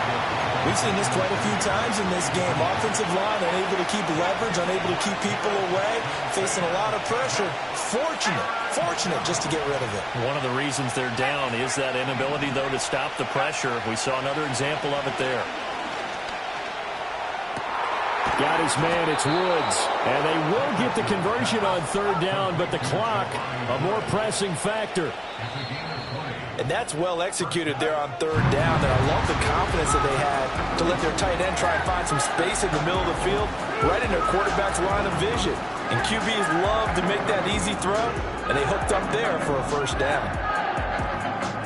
We've seen this quite a few times in this game. Offensive line unable to keep leverage, unable to keep people away, facing a lot of pressure. Fortunate just to get rid of it. One of the reasons they're down is that inability, though, to stop the pressure. We saw another example of it there. Got his man, it's Woods. And they will get the conversion on third down, but the clock, a more pressing factor. And that's well executed there on third down. And I love the confidence that they had to let their tight end try and find some space in the middle of the field, right in their quarterback's line of vision. And QBs love to make that easy throw, and they hooked up there for a first down.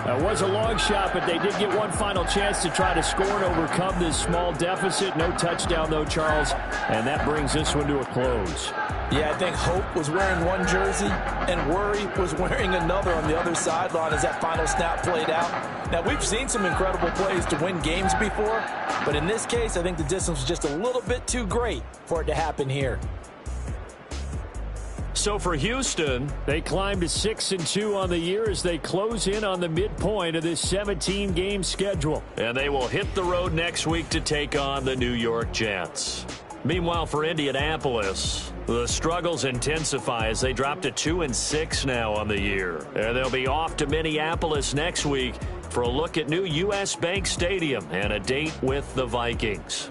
That was a long shot, but they did get one final chance to try to score and overcome this small deficit. No touchdown, though, Charles, and that brings this one to a close. Yeah, I think Hope was wearing one jersey and Worry was wearing another on the other sideline as that final snap played out. Now, we've seen some incredible plays to win games before, but in this case, I think the distance was just a little bit too great for it to happen here. So for Houston, they climb to 6-2 on the year as they close in on the midpoint of this 17-game schedule. And they will hit the road next week to take on the New York Jets. Meanwhile, for Indianapolis, the struggles intensify as they drop to 2-6 now on the year. And they'll be off to Minneapolis next week for a look at new U.S. Bank Stadium and a date with the Vikings.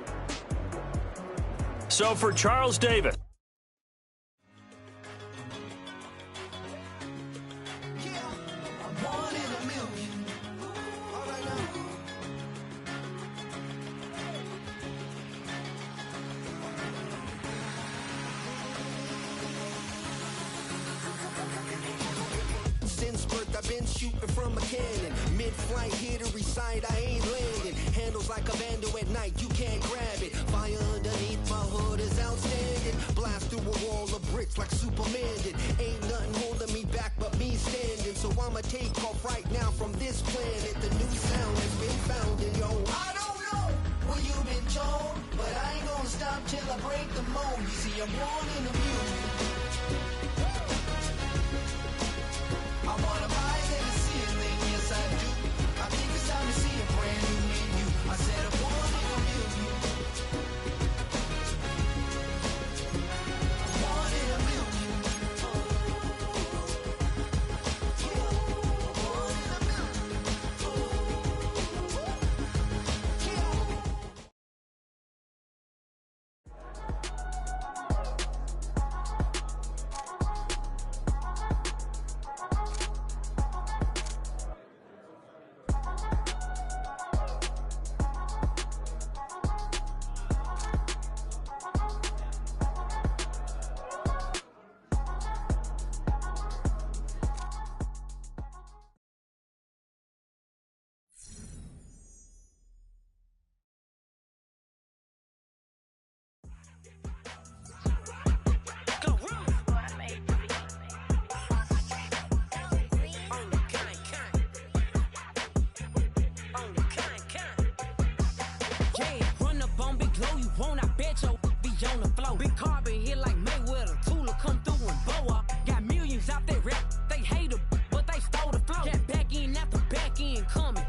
So for Charles Davis. I've been shooting from a cannon. Mid-flight, here to recite, I ain't landing. Handles like a vandal at night, you can't grab it. Fire underneath my hood is outstanding. Blast through a wall of bricks like Superman did. Ain't nothing holding me back but me standing. So I'ma take off right now from this planet. The new sound has been found in yo. I don't know what you've been told, but I ain't gonna stop till I break the mold. You see, I'm born in the music. I wanna rise in the ceiling, yes I do. I think it's time to see a brand new menu. I said I'm born in a million. Born in a million. Born in a Big carbon hit like Mayweather. Tula come through and blow up. Got millions out there rap. They hate her, but they stole the flow. Got back in after back in coming.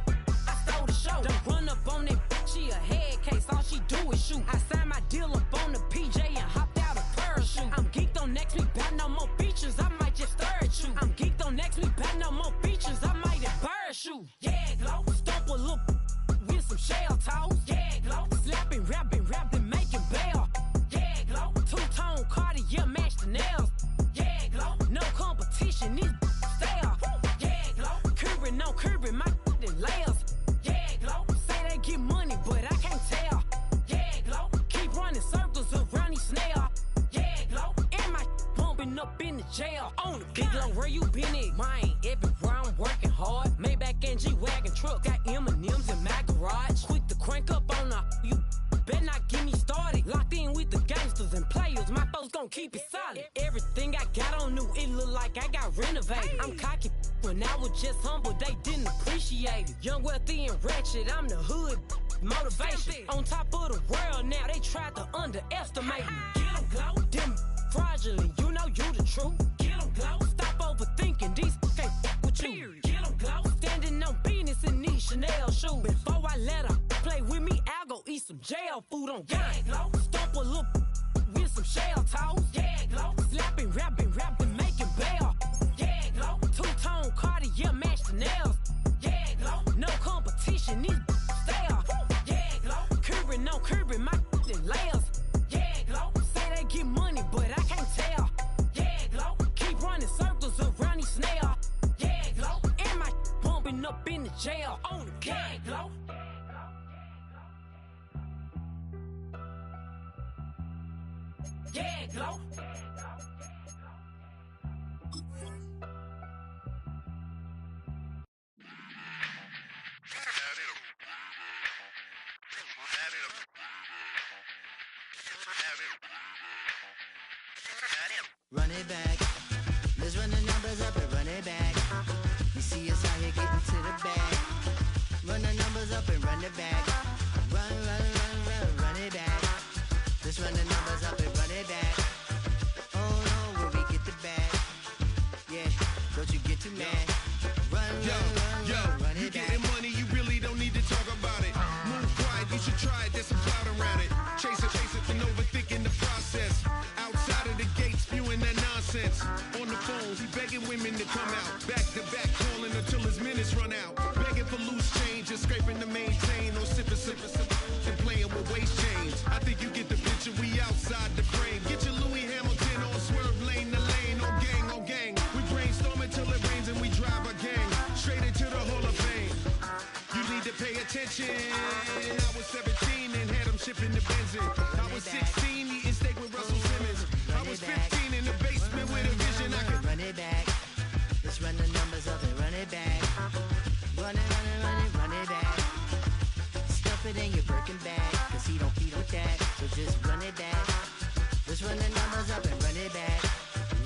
I stole the show. Don't run up on that. She a head case. All she do is shoot. I signed my deal up on the PJ and hopped out a parachute. I'm geeked on next week. Got no more features. I might just stare at you. I'm geeked on next week. Got no more features. I might embarrass you. Yeah, glow. Stomp a little with some shell toes. Yeah, glow. Slapping, rapping, making bail. Two-tone Cartier match the nails. Yeah, glow. No competition, this stale. Yeah, glow. Curbing, no curbing, my layers. Yeah, glow. Say they get money, but I can't tell. Yeah, glow. Keep running circles around these snails. Yeah, glow. And my pumping up in the jail. On the big glow, where you been at? Mine, everywhere I'm working hard. Maybach and G-Wagon truck. Got M&M's in my garage. Quick to crank up on you. Better not get me started. Locked in with the gangsters and players. My folks gon' keep it solid. Everything I got on new, it look like I got renovated. I'm cocky when I was just humble, they didn't appreciate it. Young, wealthy, and ratchet, I'm the hood motivation. On top of the world now, they tried to underestimate me. Get 'em, glow. Them fraudulent, you know you the truth. Get 'em, glow. Stop over these can't with you. Get 'em glow. Standing on business in these Chanel shoes. Before I let her play with me, I'll go eat some jail food on gang. Stomp a little with some shell toes. Yeah, glow. Slapping, rapping, making bail. Yeah, glow. Two-tone Cartier match the nails. Yeah, glow. No competition, these stale. Yeah, glow. Curbing, no curbing, my layers. Yeah, glow. Say they get money, but I can't tell. Yeah, glow. Keep running circles around these snail. Yeah, glow. And my bumping up in the jail on the gang, glow. Yeah, glow. Run it back. Let's run the numbers up and run it back. You see us out here getting to the bag. Run the numbers up and run it back. Run it back. Let's run the numbers up and run it back. Oh no, where we get the bag. Yeah, don't you get too mad. Run it back. You getting money, you really don't need to talk about it. Move quiet, you should try it, there's some clout around it. Chase it, and overthinking the process. Outside of the gate, spewing that nonsense. On the phone, he begging women to come out. Back to back, calling until his minutes run out. Begging for loose change and scraping to maintain. Or sipping, and playing with waist chains. I think you get the picture, we outside the frame. Get your Louis Hamilton on swerve lane to lane. On gang. We brainstorm until it rains and we drive our gang straight into the Hall of Fame. You need to pay attention. I was 17 and had them shipping the Benzin. I was 16 eating steak with Russell Simmons. I was 15 in the basement with a vision. I could run it back. Let's run the numbers up and run it back. Run it back. Stuff it in your Birkin bag, cause he don't feed with that. So just run it back. Let's run the numbers up and run it back.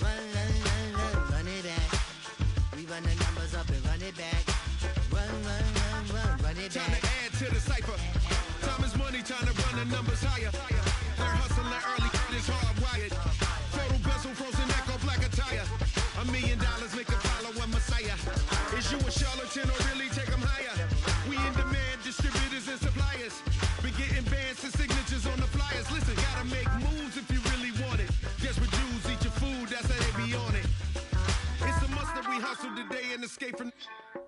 Run it back. We run the numbers up and run it back. Run it back. Time to add to the cipher. Time is money, time to run the numbers higher. Learn hustling early, it's hardwired. Total bezel, frozen neck off like a tire. $1 million make a follow a messiah. Is you a charlatan or really take them higher? We in demand, distributors and suppliers. Been getting bands and signatures on the flyers. Listen, gotta make moves if you really want it. Desperate Jews eat your food, that's how they be on it. It's a must that we hustle today and escape from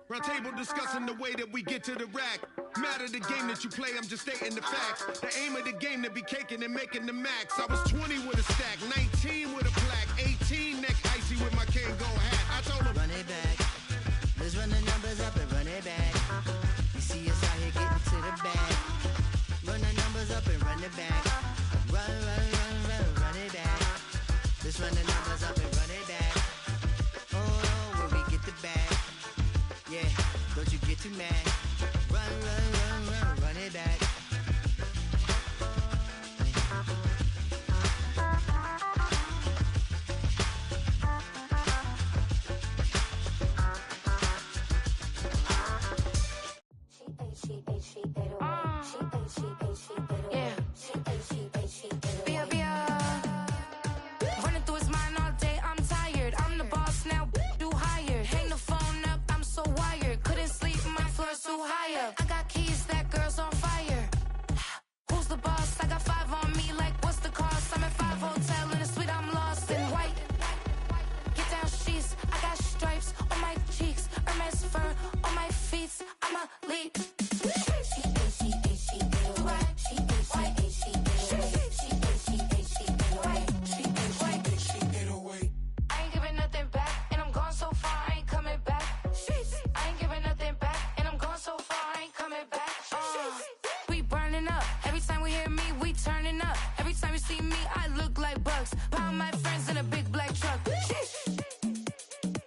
round table discussing the way that we get to the rack. Matter the game that you play, I'm just stating the facts. The aim of the game to be caking and making the max. I was 20 with a stack, 19 with a plaque, 18 neck icy with my Kango hat. I told him, run it back. Let's run the numbers up and run it back. You see us out here getting to the bag. Run the numbers up and run it back. Run it back. Let's run the numbers up and run it back. Oh no, where we get the bag. Yeah, don't you get too mad. Run it back. Running through his mind all day, I'm tired. I'm the boss now, do higher. Hang the phone up, I'm so wired. Couldn't sleep, my floor's too high up. I got keys, that girl's on fire. Who's the boss? I got 5 on me, like what's the cost? I'm at 5 hotel in a suite, I'm lost in white. Get down sheets, I got stripes on my cheeks. Hermes fur on my feet, I'm a lead. Pound my friends in a big black truck.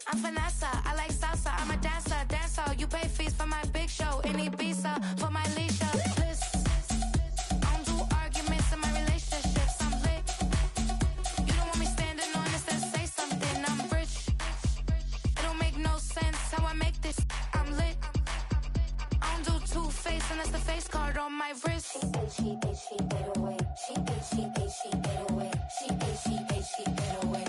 I'm Vanessa, I like salsa. I'm a dancer. You pay fees for my big show in Ibiza for my leisure. I don't do arguments in my relationships. I'm lit. You don't want me standing on this and say something. I'm rich. It don't make no sense how I make this. I'm lit. I don't do two-face and that's the face card on my wrist. She get away. She get away. She get away.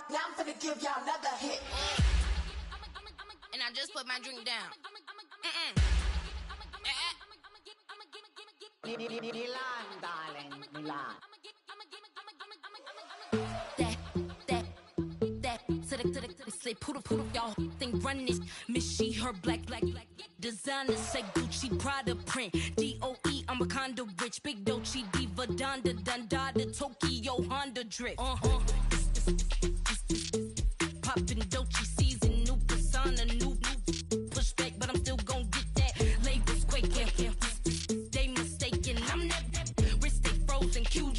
Now I'm finna give y'all another hit. And I just put my drink down. Milan, darling, Milan. Say poodle, y'all think run this. Miss she, her black. Designers say Gucci, Prada print. DOE, I'm a condo rich. Big Dolce, Diva, Donda, Dundada, Tokyo, Honda drip. Poppin' Dolce season, new persona, new pushback, but I'm still gon' get that. Labels quaking, they mistaken. I'm that wrist stay frozen, QU.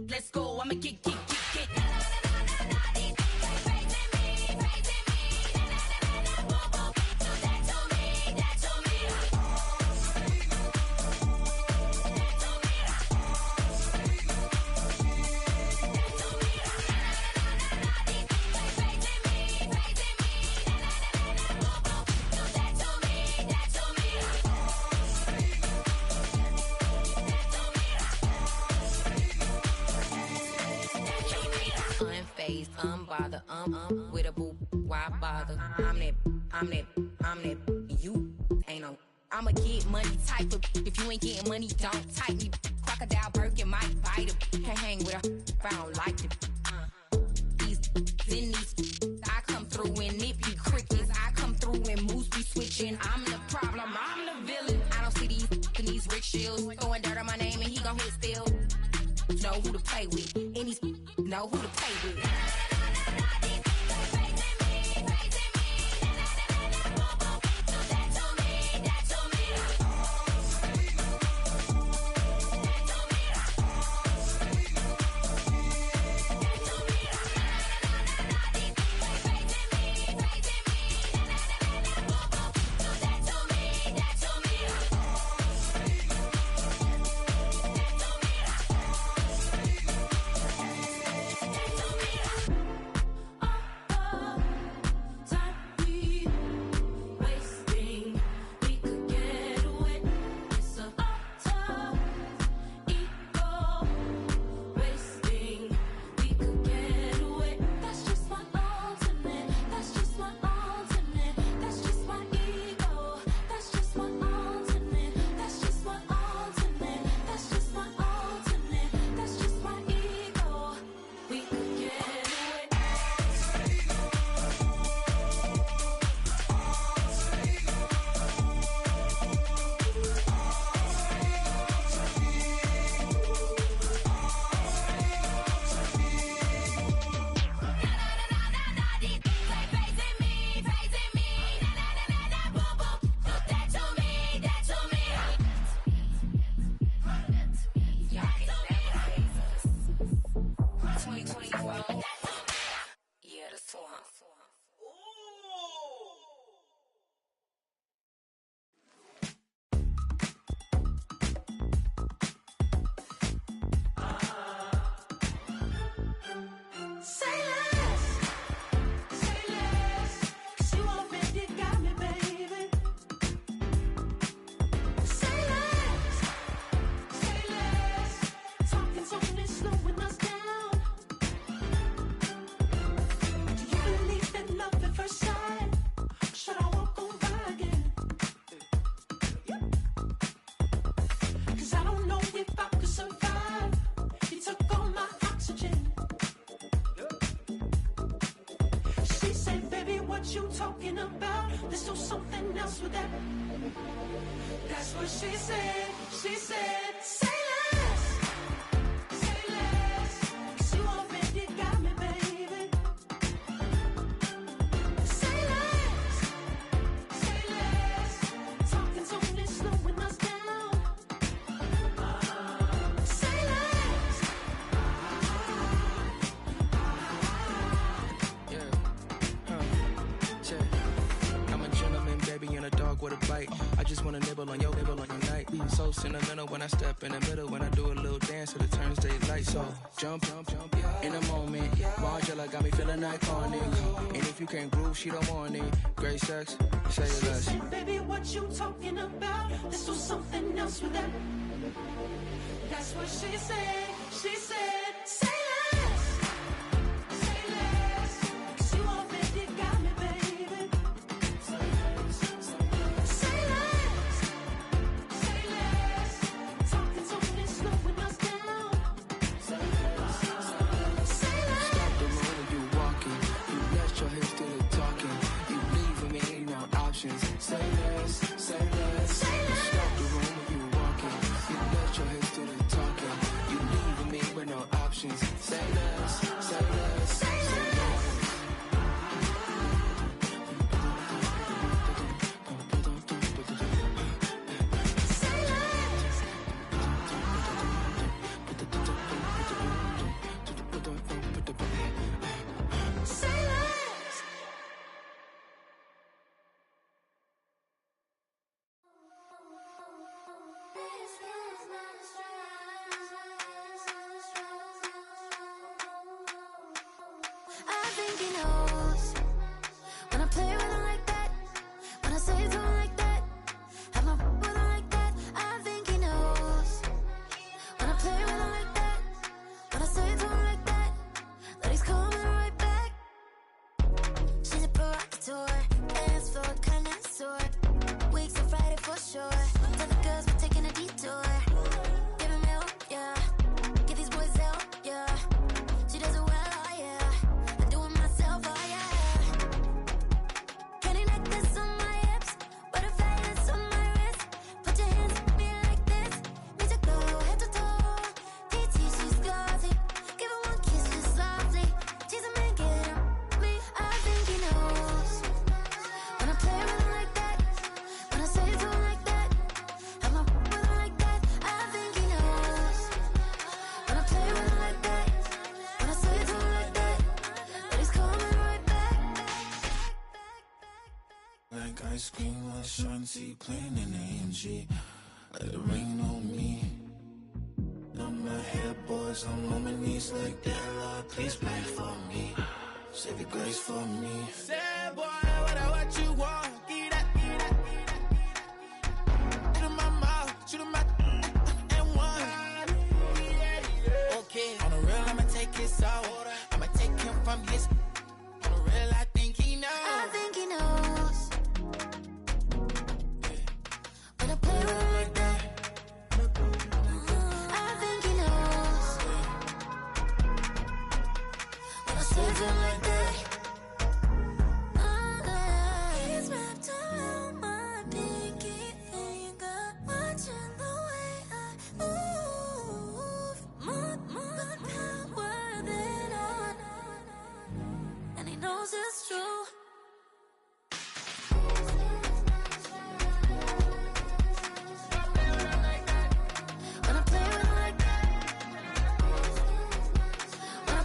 Let's go, I'ma get. Unbothered, with a boo, why bother? I'm that, you ain't no. I'ma get money type of. If you ain't getting money, don't type me. Crocodile Birkin might bite him. Can't hang with her if I don't like them. These, I come through and nippy crickets. I come through and moose be switching. I'm the problem, I'm the villain. I don't see these rickshaws throwing dirt on my name and he gon' hit still. Know who to play with, and these know who to play with. That's what she said. She said, say less. Say less. 'Cause you already got me, baby. Say less. Say less. Talking's only slowing us down. Say less. Yeah. on your label on your night. So sentimental when I step in the middle, when I do a little dance till it turns daylight. So jump, in the moment. Margella got me feeling iconic. And if you can't groove, she don't want it. Great sex, say it less. She said, baby, what you talking about? Let's do something else with that. That's what she said. She said, say less. Say less. 'Cause you already got me, baby. Say less. Say less. Say less. Talking so it's slowing us down. Say less. Say less. Stop the road when you walking. You let your hips do the talking. You leaving me no options. Say less, say less. Say less. Stop the road when you walking. You let your hips do the talking. You leaving me with no options. Say less, say less. Say less. Say less. I think he knows when I play with him like that, when I say to him like that, have my with him like that. I think he knows when I play with him like that, when I say to him like that, that he's coming right back. She's a provocateur, dance floor connoisseur, weeks on Friday for sure. Tell the girls we're taking a detour. Give him help, yeah. Get these boys help, yeah. She does it well, oh yeah. I do it myself, oh yeah. Candy necklace on my hips, butterflies on my wrist. Put your hands on me like this. Need to go head to toe. DT, she's glossy. Give her one kiss just softly. Tease him and get him me. I think he knows when I play with him like that, when I say to him like that, have my with him like that. I think he knows when I play with him like that, when I say to him like that, that he's coming right back. Like ice cream with Shanti playing in AMG. Let it rain on me. On my head, boys, I'm on my knees like that. Lord, please pray for me. Save your grace for me. Say boy, what you want? Get that, Shoot him my mouth, shoot him my and one. Okay, on the real, I'ma take his out. I'ma take him from his. On the real, I think he knows. I think he knows when I play with him like that. I think he knows when I say to him like that. He's wrapped around my pinky finger, watching the way I move. More power than on, and he knows it's true. When I play with him like that, when I play with him like that,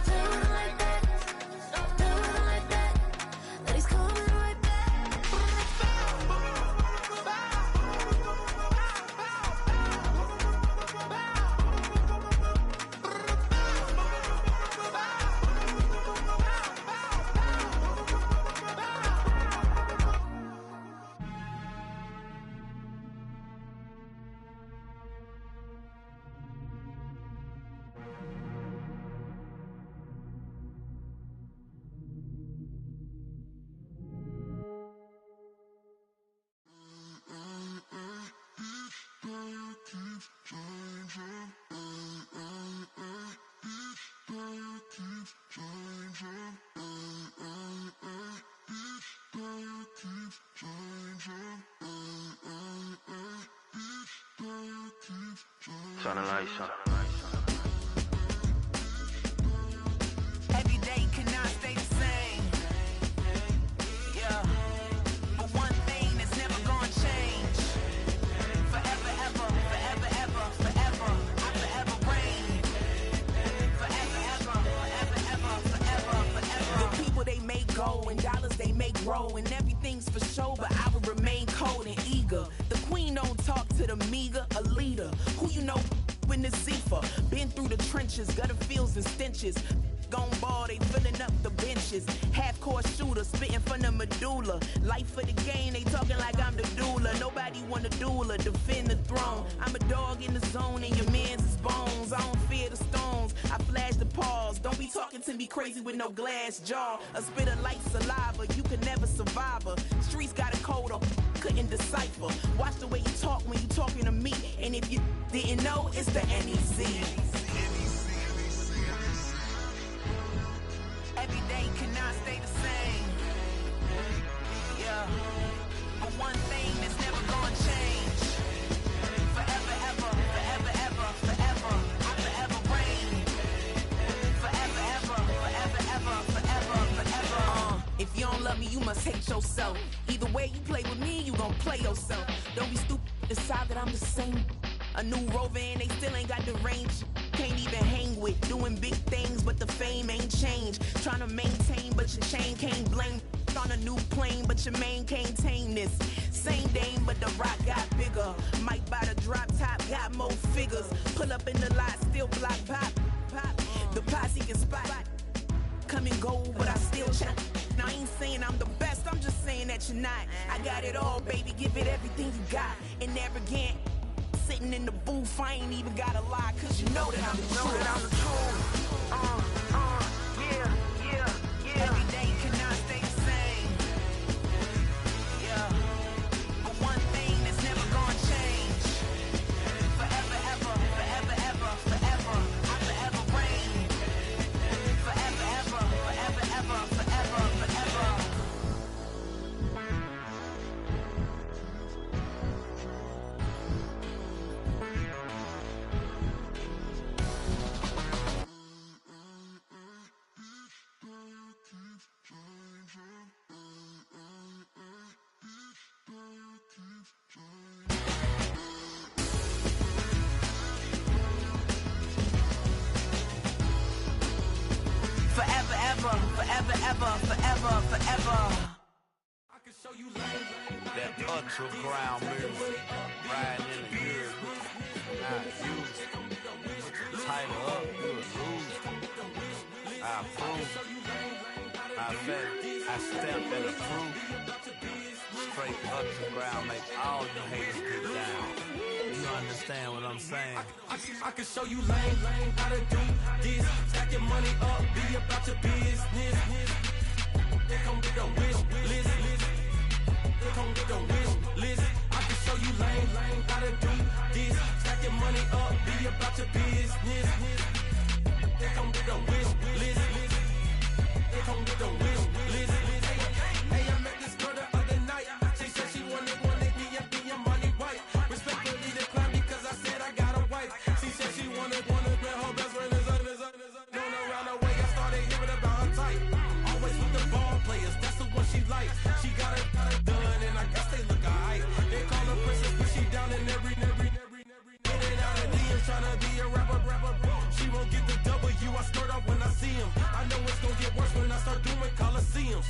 play with him like that, that he's coming right back. Turn the lights on. Every day cannot stay the same. Yeah. But one thing that's never gonna change. Forever, ever, forever, ever, forever. I forever reign. Forever, ever, forever, ever, forever, forever. The people they make go and dollars they make grow and everything's for show, but I will remain cold and eager. The queen don't talk lifer. Been through the trenches, gutter fields and stenches. Gone ball, they filling up the benches. Half-court shooter, spitting from the medulla. Life for the game, they talking like I'm the doula. Nobody want a doula, defend the throne. I'm a dog in the zone and your man's is bones. I don't fear the stones, I flash the paws. Don't be talking to me crazy with no glass jaw. A spit of light saliva, you can never survive her. Streets got a code up, couldn't decipher. Watch the way you talk when you talking to me. And if you didn't know, it's the NEC. Every day cannot stay the same. Yeah. But one thing that's never gonna change. Forever, ever, forever, ever, forever. I forever reign. Forever, ever, forever, ever, forever, forever. If you don't love me, you must hate yourself. Either way you play with me, you gon' play yourself. Don't be stupid, decide that I'm the same. A new rover and they still ain't got the range. Can't even hang with, doing big things, but the fame ain't changed. Trying to maintain, but your chain can't blame. On a new plane, but your main can't tame this. Same dame, but the rock got bigger. Might buy the drop top, got more figures. Pull up in the lot, still block pop. The posse can spot. Come and go, but I still chat. Now I ain't saying I'm the best, I'm just saying that you're not. I got it all, baby, give it everything you got. And arrogant, sitting in the booth, I ain't even gotta lie, cause you know that I'm the truth. Yeah. Every day cannot stay the same. Yeah. But one thing that's never gonna change. Forever, ever, forever, ever, forever. I forever reign. Forever, ever, forever, ever, forever, forever. Forever, ever, forever, ever, forever, forever. I can show you that underground music, riding in the years, not used. Tighten up, you'll lose. I approve. I bet I stamp and approve. Straight underground, make all you haters get down. You understand what I'm saying? I can show you lame, how to do this. Stack your money up, be about your business. They come with a wish list. They come with a wish list. I can show you lame, how to do this. Stack your money up, be about your business. They come with a wish list. They come with a wish list. Hey, I met this girl the other night. She said she wanted me and be a money wife. Respectfully declined because I said I got a wife. She said she wanted man, her best friend is known around the way. I started hearing about her type. Always with the ball players, that's the one she likes. She got it done, and I guess they look alright. They call her princess, but she down in every. In and out of DMs, tryna be a rapper. She won't get the W, I skirt off when I see him. I know it's gonna get worse when I start doing Coliseums.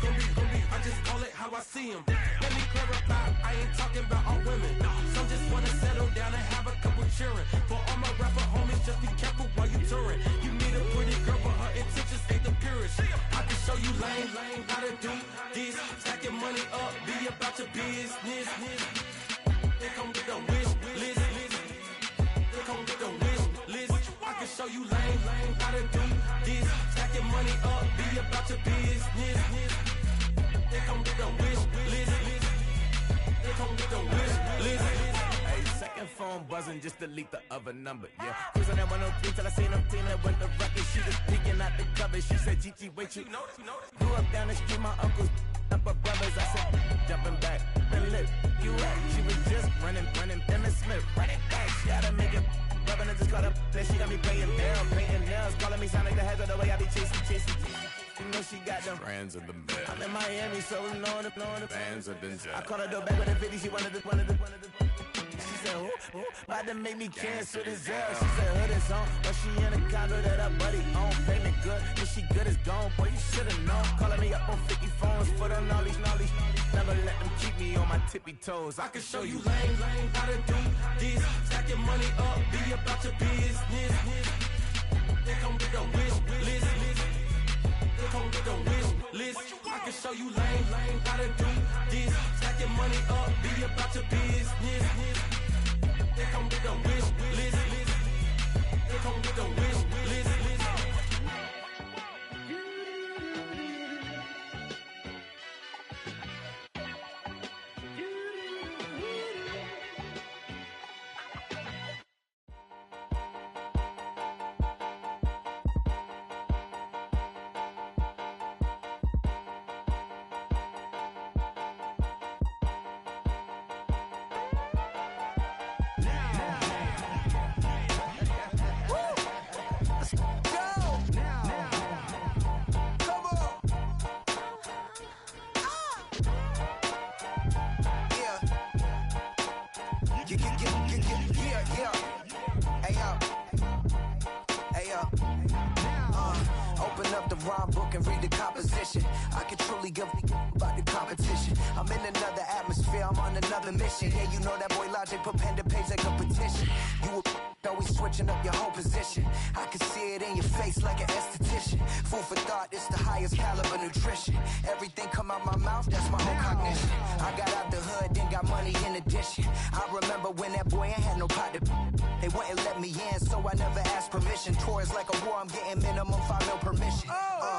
Gonna be, I just call it how I see him. Let me clarify, I ain't talking about all women. Some just wanna settle down and have a couple cheering. For all my rapper homies, just be careful while you touring. You need a pretty girl, but her intentions ain't the purest. I can show you lame, how to do this. Stack your money up, be about your business. They come with a wish list. They come with a wish list. I can show you lame, how to do this. Stack your money up, be about your business. They come with a wish list. They come with a wish list. Hey, second phone buzzing, just delete the other number, yeah. Cruising at 103 till I seen them team that went the record. She was peeking out the cover. She said, Gigi, wait, you grew up down the street, my uncles up her brothers. I said, jumping back, and lit, you at. She was just running, Emmitt Smith, run it back. She had to make it, rubbing and just got up. Then she got me painting nails, calling me Sonic the Hedgehog, the way I be chasing. You know she got them Friends of the best. I'm in Miami, so knowing the fans of the I called her door back with a 50, she wanted the. She said, who? About to make me cancel this L. She said, hood is on, but she in a condo that her buddy own. Payment good, if she good is gone, boy, you should've known. Calling me up on 50 phones, foot on all these. Never let them keep me on my tippy toes. I can show you lame, how to do this. Stack your money up, be about your business. show you lame, gotta do this. Stack your money up, be about your business. They come with the wish list. They come with the wish list. Open up the rhyme book and read the composition. I can truly give about the competition. I'm in another atmosphere, I'm on another mission. Yeah, you know that boy Logic put pen to page like a petition. You always switching up your whole position. I can see it in your face like an esthetician. Food for thought, it's the highest caliber nutrition. Everything come out my mouth, that's my own cognition. I got out the hood, then got money in addition. I remember when that boy ain't had no pot to. They wouldn't let me in, so I never asked permission. Tours like a war, I'm getting minimum 5 mil permission.